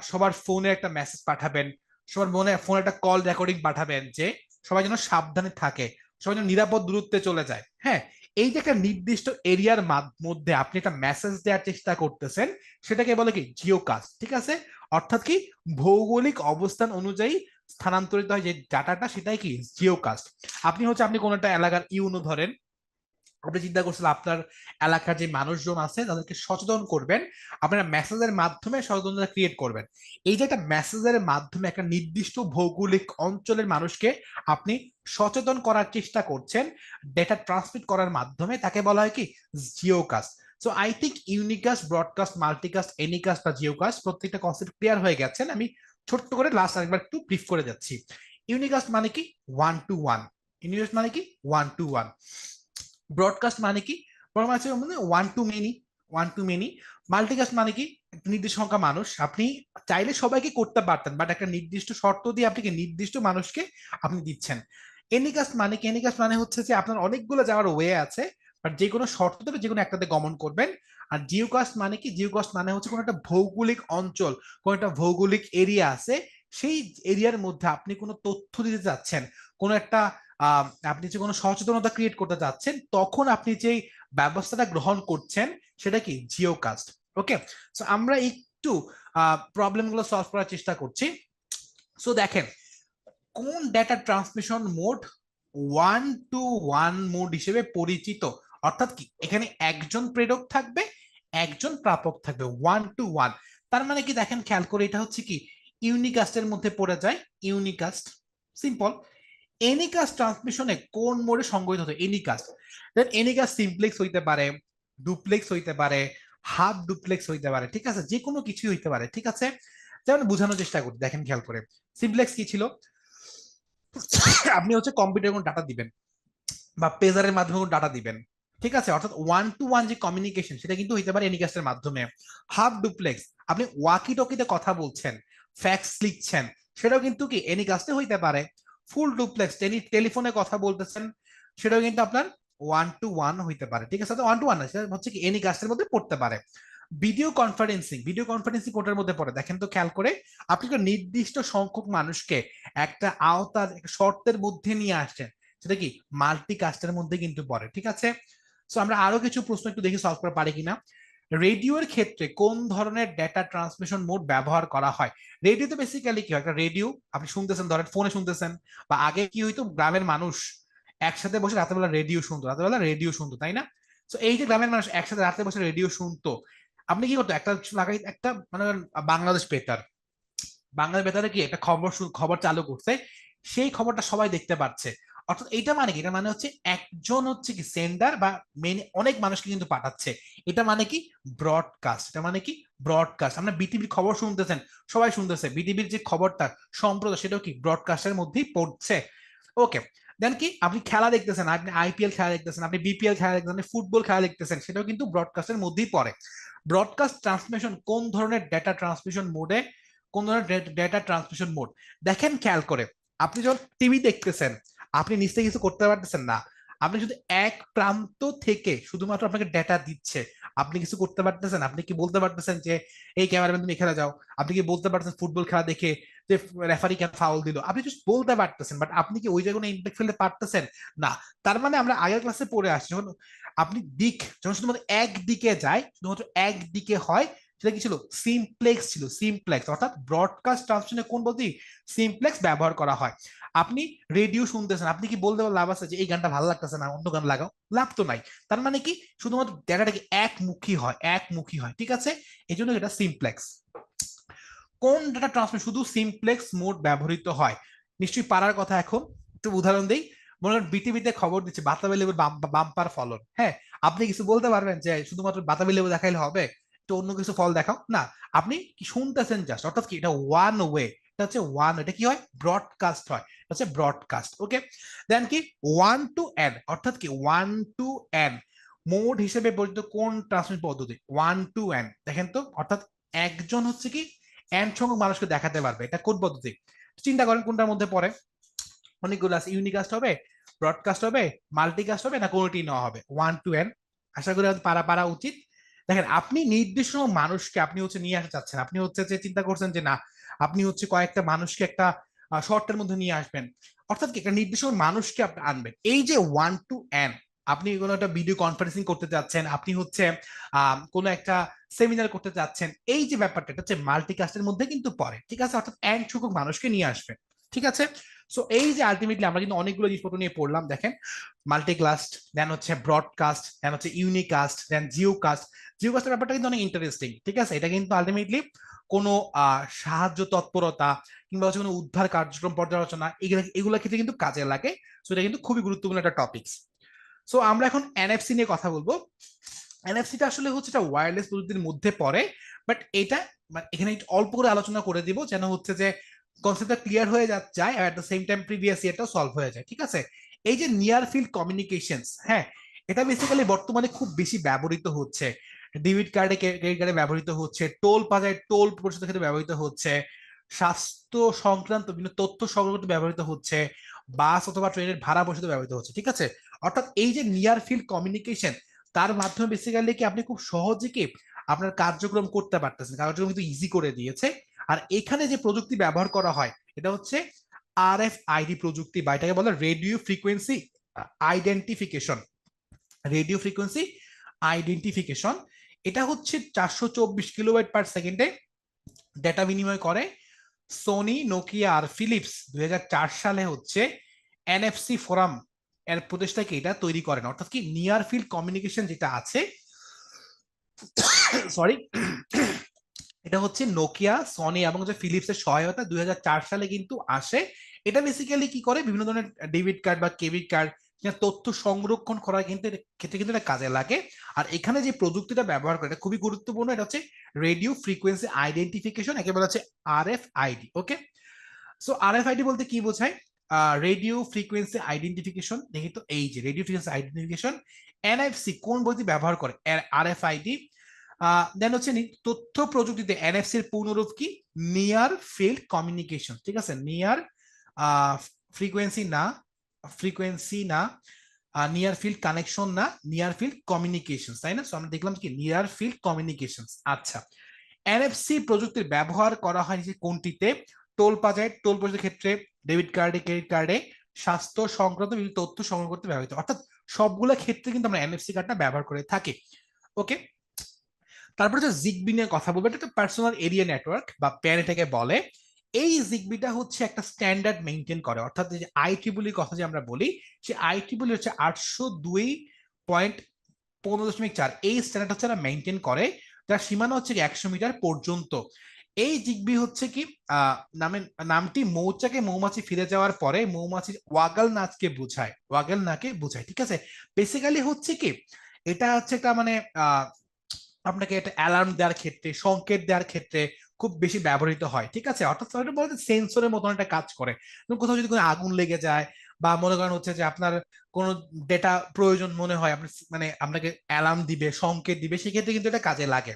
সবার ফোনে একটা মেসেজ পাঠাবেন, সবার ফোনে একটা কল রেকর্ডিং পাঠাবেন যে সবাই যেন সাবধানে থাকে, সবাই যেন নিরাপদ দূরত্বে চলে যায়। হ্যাঁ, এই যে একটা নির্দিষ্ট এরিয়ার মধ্যে আপনি একটা মেসেজ দেওয়ার চেষ্টা করতেছেন, সেটাকে বলে কি, জিওকাস্ট। ঠিক আছে, অর্থাৎ কি, ভৌগোলিক অবস্থান অনুযায়ী স্থানান্তরিত হয় যে ডাটাটা, সেটাই কি, জিওকাস্ট। আপনি হচ্ছে আপনি কোন একটা এলাকার ইউনো ধরেন, আপনি চিন্তা করছিলেন আপনার এলাকার যে মানুষজন আছে তাদেরকে সচেতন করবেন, আপনারা মেসেজের মাধ্যমে সচেতনতা ক্রিয়েট করবেন। এই যে একটা মেসেজের মাধ্যমে একটা নির্দিষ্ট ভৌগোলিক অঞ্চলের মানুষকে আপনি সচেতন করার চেষ্টা করছেন ডেটা ট্রান্সমিট করার মাধ্যমে, তাকে বলা হয় কি, geocast. So I think unicast, broadcast, multicast, anycast বা জিওকাস্ট প্রত্যেকটা কনসেপ্ট ক্লিয়ার হয়ে গেছেন। আমি ছোট্ট করে লাস্ট আরেকবার একটু ব্রিফ করে যাচ্ছি। ইউনিকাস্ট মানে কি, ওয়ান টু ওয়ান। ইউনিকাস্ট মানে কি, ওয়ান টু ওয়ান। ব্রডকাস্ট মানে কি, ব্রডকাস্ট মানে one to many, one to many. Multicast মানে কি, একটা নির্দিষ্ট সংখ্যা মানুষ, আপনি চাইলে সবাইকে করতে পারতেন, বাট একটা নির্দিষ্ট শর্ত দিয়ে আপনি নির্দিষ্ট মানুষকে আপনি দিচ্ছেন। এনিকাস্ট মানে কি, এনিকাস্ট মানে হচ্ছে যে আপনার অনেকগুলো যাওয়ার ওয়ে আছে, বাট যে কোনো শর্ত দেবে যে কোনো একটাতে গমন করবেন। আর জিওকাস্ট মানে কি, জিওকাস্ট মানে হচ্ছে কোনো একটা ভৌগোলিক অঞ্চল, কোনো একটা ভৌগোলিক এরিয়া আছে, সেই এরিয়ার মধ্যে আপনি কোনো তথ্য দিতে যাচ্ছেন, কোনো একটা আপনি যে কোনো সচেতনতা ক্রিয়েট করতে যাচ্ছেন, তখন আপনি যে ব্যবস্থাটা গ্রহণ করছেন সেটা কি, জিওকাস্ট। ওকে, সো আমরা একটু প্রবলেম গুলো সলভ করার চেষ্টা করছি। সো দেখেন, কোন data transmission mode one to one mode হিসেবে পরিচিত, অর্থাৎ কি, এখানে একজন প্রেরক থাকবে, একজন প্রাপক থাকবে, ওয়ান টু ওয়ান। তার মানে কি, দেখেন খেয়াল করে, এটা হচ্ছে কি, ইউনিকাস্টের মধ্যে পড়ে যায়, ইউনিকাস্ট। সিম্পল। এনিকাস্ট ট্রান্সমিশনে কোন মোডে সংগঠিত হতো, এনিকাস্ট। দেন এনিকাস্ট সিমপ্লেক্স হইতে পারে, ডুপ্লেক্স হইতে পারে, হাফ ডুপ্লেক্স হইতে পারে, ঠিক আছে, যে কোনো কিছুই হইতে পারে। ঠিক আছে, যেমন বোঝানোর চেষ্টা করি, দেখেন খেয়াল করে। সিমপ্লেক্স কি ছিল, আপনি হচ্ছে কম্পিউটারে কোনো ডাটা দিবেন বা পেজারের মাধ্যমে কোনো ডাটা দিবেন, ঠিক আছে, অর্থাৎ ওয়ান টু ওয়ান যে কমিউনিকেশন, সেটা কিন্তু হইতে পারে এনিকাস্টের মাধ্যমে। হাফ ডুপ্লেক্স, আপনি ওয়াকি টকিতে কথা বলছেন, ফ্যাক্স লিখছেন, সেটাও কিন্তু কি, এনিকাস্টে হইতে পারে। ফুল ডুপ্লেক্স, টেলিফোনে কথা বলতেছেন, সেটাও কিন্তু আপনার ওয়ান টু ওয়ান হইতে পারে। ঠিক আছে, ওয়ান টু ওয়ান সেটা হচ্ছে কি, এনিকাস্টের মধ্যে পড়তে পারে। ভিডিও কনফারেন্সিং, ভিডিও কনফারেন্সিং কোটার মধ্যে পড়ে, দেখেন তো খেয়াল করে। আপনি একটা নির্দিষ্ট সংখ্যক মানুষকে একটা আওতার, একটা শর্তের মধ্যে নিয়ে আসছেন, সেটা কি, মাল্টিকাস্টের মধ্যে কিন্তু পড়ে। ঠিক আছে, সো আমরা আরো কিছু প্রশ্ন একটু দেখি সলভ করা পারি কিনা। রেডিওর ক্ষেত্রে কোন ধরনের ডেটা ট্রান্সমিশন মোড ব্যবহার করা হয়? রেডিওতে বেসিক্যালি কি হয়, একটা রেডিও আপনি শুনতেছেন, ধরেন ফোনে শুনতেছেন, বা আগে কি হইতো, গ্রামের মানুষ একসাথে বসে রাতেরবেলা রেডিও শুনতো, রাতেরবেলা রেডিও শুনতো, তাই না? তো এই যে গ্রামের মানুষ একসাথে রাতে বসে রেডিও শুনতো, আপনি কি করতো, একটা লাগাই, একটা মানে বাংলাদেশ বেতার, বাংলাদেশ বেতারে কি একটা খবর খবর চালু করছে, সেই খবরটা সবাই দেখতে পাচ্ছে। অর্থাৎ এটা মানে কি, এটা মানে হচ্ছে একজন হচ্ছে কি সেন্ডার বা মেন অনেক মানুষকে কিন্তু পাঠাচ্ছে। এটা মানে কি, ব্রডকাস্ট। এটা মানে কি, ব্রডকাস্ট। আমরা বিটিভির খবর শুনতেছেন, সবাই শুনতেছে, বিটিভির যে খবরটা সম্প্রচার, সেটাও কি ব্রডকাস্টের মধ্যেই পড়ছে। ওকে, দেন কি, আপনি খেলা দেখতেছেন, আপনি আইপিএল খেলা দেখতেছেন, আপনি বিপিএল খেলা দেখতেছেন, আপনি ফুটবল খেলা দেখতেছেন, সেটাও কিন্তু ব্রডকাস্টের মধ্যেই পড়ে। ব্রডকাস্ট ট্রান্সমিশন কোন ধরনের ডেটা ট্রান্সমিশন মোডে, কোন ধরনের ডেটা ট্রান্সমিশন মোড, দেখেন খেয়াল করে। আপনি যখন টিভি দেখতেছেন, আপনি নিজ থেকে কিছু করতে পারতেছেন না, আপনি শুধু এক প্রান্ত থেকে শুধুমাত্র আপনাকে ডেটা দিচ্ছে, আপনি কিছু করতে পারতেছেন? আপনি কি বলতে পারতেছেন যে এই ক্যামেরাম্যান তুমি এখানে যাও? আপনি কি বলতে পারতেছেন ফুটবল খেলা দেখে যে রেফারি কেন ফাউল দিল? আপনি জাস্ট বলতে পারতেছেন, বাট আপনি কি ওই জায়গায় ইম্প্যাক্ট ফেলতে পারতেছেন না। তার মানে আমরা আগের ক্লাসে পড়ে আসছি, যখন আপনি দিক, যখন শুধুমাত্র একদিকে যায়, শুধুমাত্র একদিকে হয়, সেটা কি ছিল? সিমপ্লেক্স ছিল, সিমপ্লেক্স। অর্থাৎ ব্রডকাস্ট ট্রান্সমিশনে কোন পদ্ধতি? সিমপ্লেক্স ব্যবহার করা হয়। আপনি রেডিও শুনতেছেন, আপনি কি বলতে লাভ আছে যে এই গানটা ভালো লাগতেছে না, অন্য গান লাগাও? লাভ তো নাই। তার মানে কি? শুধুমাত্র ডেটাটা কি একমুখী হয়, একমুখী হয়, ঠিক আছে? এই জন্য এটা সিমপ্লেক্স। কোন ডেটা ট্রান্সমিট শুধু সিমপ্লেক্স মোড ব্যবহৃত হয়? নিশ্চয়ই পারার কথা। এখন একটু উদাহরণ দিই। মনে করেন বিটিভিতে খবর দিচ্ছে বাতাবি লেবুর বাম্পার ফলন, হ্যাঁ? আপনি কিছু বলতে পারবেন যে শুধুমাত্র বাতাবি লেবু দেখাইলে হবে, তো অন্য কিছু ফল দেখাও? না, আপনি কি শুনতেছেন জাস্ট। অর্থাৎ কি এটা ওয়ান ওয়ে, এটা হচ্ছে ওয়ান, এটা কি হয়? ব্রডকাস্ট হয়, এটা হচ্ছে ব্রডকাস্ট। ওকে, দেন কি ওয়ান টু এন, অর্থাৎ কি ওয়ান টু এন মোড হিসেবে পরিচিত কোন ট্রান্সমিট পদ্ধতি? ওয়ান টু এন, দেখেন তো। অর্থাৎ একজন হচ্ছে কি এন সংখ্যক মানুষকে দেখাতে পারবে, এটা কোন পদ্ধতি? চিন্তা করেন কোনটার মধ্যে পড়ে। অনেকগুলো আছে, ইউনিকাস্ট হবে, ব্রডকাস্ট হবে, মাল্টিকাস্ট হবে, না কোনোটি নেওয়া হবে? One two N. আশা করি পারা পারা উচিত। দেখেন, আপনি নির্দিষ্ট মানুষকে আপনি হচ্ছে নিয়ে আসতে চাচ্ছেন, আপনি হচ্ছে যে চিন্তা করছেন যে না, আপনি হচ্ছে কয়েকটা মানুষকে একটা শর্টের মধ্যে নিয়ে আসবেন। অর্থাৎ কি একটা নির্দিষ্ট মানুষকে আপনি আনবেন। এই যে ওয়ান টু এন, আপনি কোনো একটা ভিডিও কনফারেন্সিং করতে চাচ্ছেন, আপনি হচ্ছে কোনো একটা সেমিনার করতে চাচ্ছেন, এই যে ব্যাপারটা, এটা হচ্ছে মাল্টিকাস্টের মধ্যে কিন্তু পড়ে, ঠিক আছে? অর্থাৎ এন সংখ্যক মানুষকে নিয়ে আসবেন, ঠিক আছে? সো এই যে আলটিমেটলি আমরা কিন্তু অনেকগুলো জিনিসপত্র নিয়ে পড়লাম। দেখেন, মাল্টিকাস্ট, দেন হচ্ছে ব্রডকাস্ট, দেন হচ্ছে ইউনিকাস্ট, দেন জিওকাস্ট। জিওকাস্টের ব্যাপারটা কিন্তু অনেক ইন্টারেস্টিং, ঠিক আছে? এটা কিন্তু আলটিমেটলি কোনো সাহায্য তৎপরতা কিংবা হচ্ছে কোনো উদ্ধার কার্যক্রম পর্যালোচনা, এগুলো ক্ষেত্রে কিন্তু কাজে লাগে। সো এটা কিন্তু খুবই গুরুত্বপূর্ণ একটা টপিকস। সো আমরা এখন এনএফসি নিয়ে কথা বলবো। এনএফসিটা আসলে হচ্ছে একটা ওয়্যারলেস প্রযুক্তির মধ্যে পড়ে, বাট এটা এখানে একটু অল্প করে আলোচনা করে দিব, যেন হচ্ছে যে কনসেপ্টটা ক্লিয়ার হয়ে যায়, আর at the same time previous ইয়ারটাও সলভ হয়ে যায়, ঠিক আছে? এই যে নিয়ার ফিল্ড কমিউনিকেশনস, হ্যাঁ, এটা বেসিক্যালি বর্তমানে খুব বেশি ব্যবহৃত হচ্ছে। ডেবিট কার্ডে, ক্রেডিট কার্ডে ব্যবহৃত হচ্ছে, টোল প্লাজায় টোল পরিশোধের ক্ষেত্রে ব্যবহৃত হচ্ছে, স্বাস্থ্য সংক্রান্ত বিভিন্ন তথ্য সংগ্রহ করতে ব্যবহৃত হচ্ছে, বাস অথবা ট্রেনের ভাড়া পরিশোধে ব্যবহৃত হচ্ছে, ঠিক আছে? অর্থাৎ এই যে নিয়ার ফিল্ড কমিউনিকেশন, তার মাধ্যমে বেসিক্যালি কি আপনি খুব সহজে কি আপনার কার্যক্রম করতে পারতেছেন, কার্যক্রম কিন্তু ইজি করে দিয়েছে। আর এখানে যে প্রযুক্তি ব্যবহার করা হয়, এটা হচ্ছে আরএফআইডি প্রযুক্তি, বা এটাকে বলে radio frequency identification. Radio frequency identification, এটা হচ্ছে 424 কিলোবাইট পার সেকেন্ডে ডেটা বিনিময় করে। সোনি, নোকিয়া আর ফিলিপস 2004 সালে হচ্ছে এনএফসি ফোরাম এর প্রতিষ্ঠাকে এটা তৈরি করেন। অর্থাৎ কি নিয়ার ফিল্ড কমিউনিকেশন যেটা আছে, সরি, এটা হচ্ছে নোকিয়া, সনি এবং যে ফিলিপসের সহায়তা 2004 সালে কিন্তু আসে। এটা বেসিক্যালি কি করে, বিভিন্ন ধরনের ডেবিট কার্ড বা ক্রেডিট কার্ড তথ্য সংরক্ষণ করার কিন্তু ক্ষেত্রে কিন্তু এটা কাজে লাগে। আর এখানে যে প্রযুক্তিটা ব্যবহার করে এটা খুবই গুরুত্বপূর্ণ, এটা হচ্ছে রেডিও ফ্রিকোয়েন্সি আইডেন্টিফিকেশন, একে বলা হচ্ছে আরএফআইডি। ওকে, সো আরএফআইডি বলতে কি বোঝায়? Radio frequency identification. দেখি তো, এই যে রেডিও ফ্রিকোয়েন্সি আইডেন্টিফিকেশন, এনএফসি কোন বইটি ব্যবহার করে? আরএফআইডি। দেন হচ্ছে তথ্য প্রযুক্তিতে এনএফসির পূর্ণরূপ কি? নিয়ার ফিল্ড কমিউনিকেশন, ঠিক আছে? নিয়ার ফ্রিকোয়েন্সি না, ফ্রিকোয়েন্সি না, নিয়ার ফিল্ড কানেকশন না, নিয়ার ফিল্ড কমিউনিকেশন, তাই না? আমরা দেখলাম কি নিয়ার ফিল্ড কমিউনিকেশন। আচ্ছা, এনএফসি প্রযুক্তির ব্যবহার করা হয় যে কোনটিতে? টোল প্লাজায় টোল পরিশোধের ক্ষেত্রে, ডেবিট কার্ডে, ক্রেডিট কার্ডে, স্বাস্থ্য সংক্রান্ত বিভিন্ন তথ্য সংগ্রহ করতে ব্যবহৃত। অর্থাৎ সবগুলো ক্ষেত্রে কিন্তু আমরা এনএফসি কার্ডটা ব্যবহার করে থাকি। ওকে, তারপরে যে জিগবি নিয়ে কথা বলবো, এটা একটা পার্সোনাল এরিয়া নেটওয়ার্ক বা প্যান এটাকে বলে। এই জিগবিটা হচ্ছে একটা স্ট্যান্ডার্ড মেনটেন করে, অর্থাৎ যে আইট্রিপল কথা যে আমরা বলি, সে আইট্রিপল হচ্ছে 802.15.4, এই স্ট্যান্ডার্ড হচ্ছে এরা মেনটেন করে, যার সীমানা হচ্ছে 100 মিটার পর্যন্ত। এই জিগবি হচ্ছে কি নামটি মৌচাকে মৌমাছি ফিরে যাওয়ার পরে মৌমাছির ওয়াগল নাচকে বোঝায়, ওয়াগল নাকে বোঝায়, ঠিক আছে? বেসিক্যালি হচ্ছে কি, এটা হচ্ছে একটা মানে আপনাকে একটা অ্যালার্ম দেওয়ার ক্ষেত্রে, সংকেত দেওয়ার ক্ষেত্রে খুব বেশি ব্যবহৃত হয়, ঠিক আছে? অর্থাৎ বলতে সেন্সরের মতন একটা কাজ করে। কোথাও যদি কোনো আগুন লেগে যায়, বা মনে করেন হচ্ছে যে আপনার কোনো ডেটা প্রয়োজন মনে হয়, আপনি মানে আপনাকে অ্যালার্ম দিবে, সংকেত দিবে, সেক্ষেত্রে কিন্তু এটা কাজে লাগে।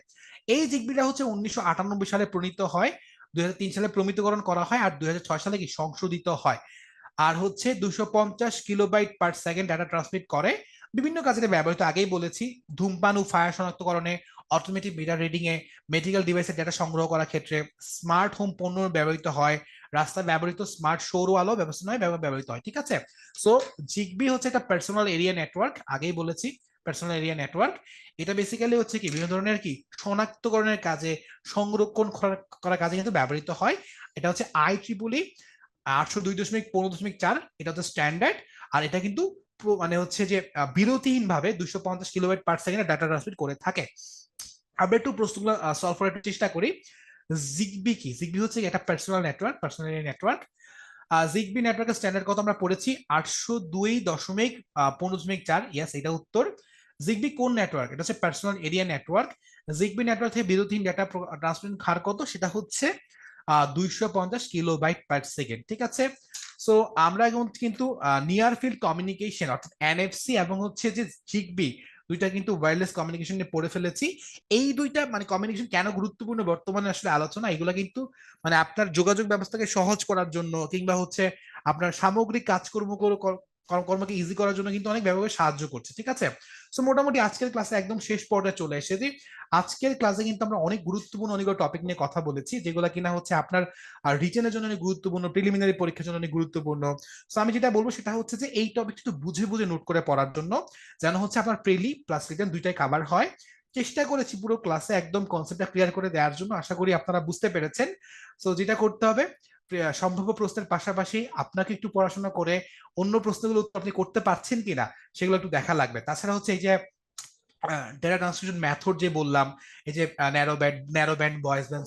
এই জিগবিটা হচ্ছে 1998 সালে প্রণীত হয়, 2003 সালে প্রমিতকরণ করা হয়, আর 2006 সালে কি সংশোধিত হয়। আর হচ্ছে 250 kilobyte per second data transmit করে। বিভিন্ন কাজে ব্যবহৃত, আগেই বলেছি, ধূমপান ও ফায়ার শনাক্তকরণে, automatic meter reading a, medical ডিভাইসের ডেটা সংগ্রহ করার ক্ষেত্রে, স্মার্ট হোম পণ্য ব্যবহৃত হয়, রাস্তায় ব্যবহৃত স্মার্ট সৌর আলো ব্যবস্থা নয় ব্যবহৃত হয়, ঠিক আছে? সো জিগবি হচ্ছে একটা পার্সোনাল এরিয়া নেটওয়ার্ক, আগেই বলেছি, পার্সোনাল এরিয়া নেটওয়ার্ক। এটা বেসিক্যালি হচ্ছে কি বিভিন্ন ধরনের কি শনাক্তকরণের কাজে, সংরক্ষণ করার কাজে কিন্তু ব্যবহৃত হয়। এটা হচ্ছে IEEE 802.15.4, এটা হচ্ছে স্ট্যান্ডার্ড। আর এটা কিন্তু মানে হচ্ছে যে বিরতিহীন ভাবে 250 কিলোবাইট পার সেকেন্ডে ডাটা ট্রান্সমিট করে থাকে। আমরা একটু প্রশ্নগুলো সলভ করার একটু চেষ্টা করি। জিগবি কি? জিগবি হচ্ছে একটা personal network, personal network. Zigbee নেটওয়ার্কের স্ট্যান্ডার্ড কত আমরা পড়েছি? 802.15.4। ইয়েস, এটা উত্তর। জিগবি কোন নেটওয়ার্ক? এটা হচ্ছে personal area network. Zigbee network থেকে বিরতিহীন ডেটা ট্রান্সমিট হার কত? সেটা হচ্ছে 250 কিলোবাইট পার সেকেন্ড। ঠিক আছে। সো আমরা এখন কিন্তু নিয়ার ফিল্ড কমিউনিকেশন অর্থাৎ NFC এবং হচ্ছে যে জিগবি, দুইটা কিন্তু ওয়্যারলেস কমিউনিকেশন নিয়ে পড়ে ফেলেছি। এই দুইটা মানে কমিউনিকেশন কেন গুরুত্বপূর্ণ বর্তমানে আসলে আলোচনা, এগুলো কিন্তু মানে আপনার যোগাযোগ ব্যবস্থাকে সহজ করার জন্য কিংবা হচ্ছে আপনার সামগ্রিক কর্মকে ইজি করার জন্য কিন্তু অনেক ব্যাপকভাবে সাহায্য করছে। ঠিক আছে। সো মোটামুটি আজকের ক্লাসে একদম শেষ পর্যায়ে চলে এসেছি। আজকের ক্লাসে কিন্তু আমরা অনেক গুরুত্বপূর্ণ অনেক টপিক নিয়ে কথা বলেছি, যেগুলো কিনা হচ্ছে আপনার রিটেনের জন্য অনেক গুরুত্বপূর্ণ, প্রিলিমিনারি পরীক্ষার জন্য অনেক গুরুত্বপূর্ণ। সো আমি যেটা বলবো সেটা হচ্ছে যে এই টপিক একটু বুঝে বুঝে নোট করে পড়ার জন্য, যেন হচ্ছে আপনার প্রিলি প্লাস রিটেন দুইটাই কভার হয়। চেষ্টা করেছি পুরো ক্লাসে একদম কনসেপ্টটা ক্লিয়ার করে দেওয়ার জন্য, আশা করি আপনারা বুঝতে পেরেছেন। সো যেটা করতে হবে, সম্ভাব্য প্রশ্নের পাশাপাশি আপনাকে একটু পড়াশোনা করে অন্য প্রশ্নগুলো উত্তর আপনি করতে পারছেন কিনা সেগুলো একটু দেখা লাগবে। তাছাড়া হচ্ছে এই যে ডেটা ট্রান্সমিশন মেথড যে বললাম, এই যে narrow band, voice band,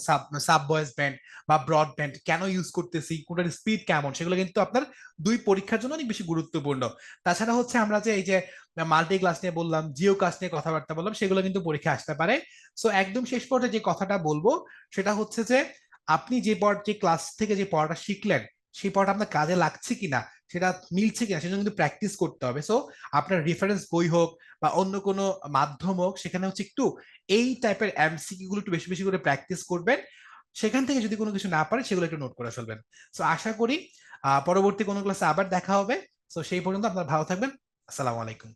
sub voice band বা ব্রডব্যান্ড কেন ইউজ করতেছি, কোনটার স্পিড কেমন, সেগুলো কিন্তু আপনার দুই পরীক্ষার জন্য অনেক বেশি গুরুত্বপূর্ণ। তাছাড়া হচ্ছে আমরা যে এই যে মাল্টি ক্লাস নিয়ে বললাম, জিও ক্লাস নিয়ে কথাবার্তা বললাম, সেগুলো কিন্তু পরীক্ষা আসতে পারে। সো একদম শেষ পর্যায়ে যে কথাটা বলবো সেটা হচ্ছে যে আপনি যে ক্লাস থেকে যে পড়াটা শিখলেন, সেই পড়াটা আপনার কাজে লাগছে কিনা, সেটা মিলছে কিনা, সেজন্য কিন্তু প্র্যাকটিস করতে হবে। সো আপনার রেফারেন্স বই হোক বা অন্য কোনো মাধ্যম হোক, সেখানে হচ্ছে একটু এই টাইপের MCকিউ গুলো একটু বেশি বেশি করে প্র্যাকটিস করবেন। সেখান থেকে যদি কোনো কিছু না পারে সেগুলো একটু নোট করে ফেলবেন। সো আশা করি পরবর্তী কোনো ক্লাসে আবার দেখা হবে। সো সেই পর্যন্ত আপনারা ভালো থাকবেন। আসসালামু আলাইকুম।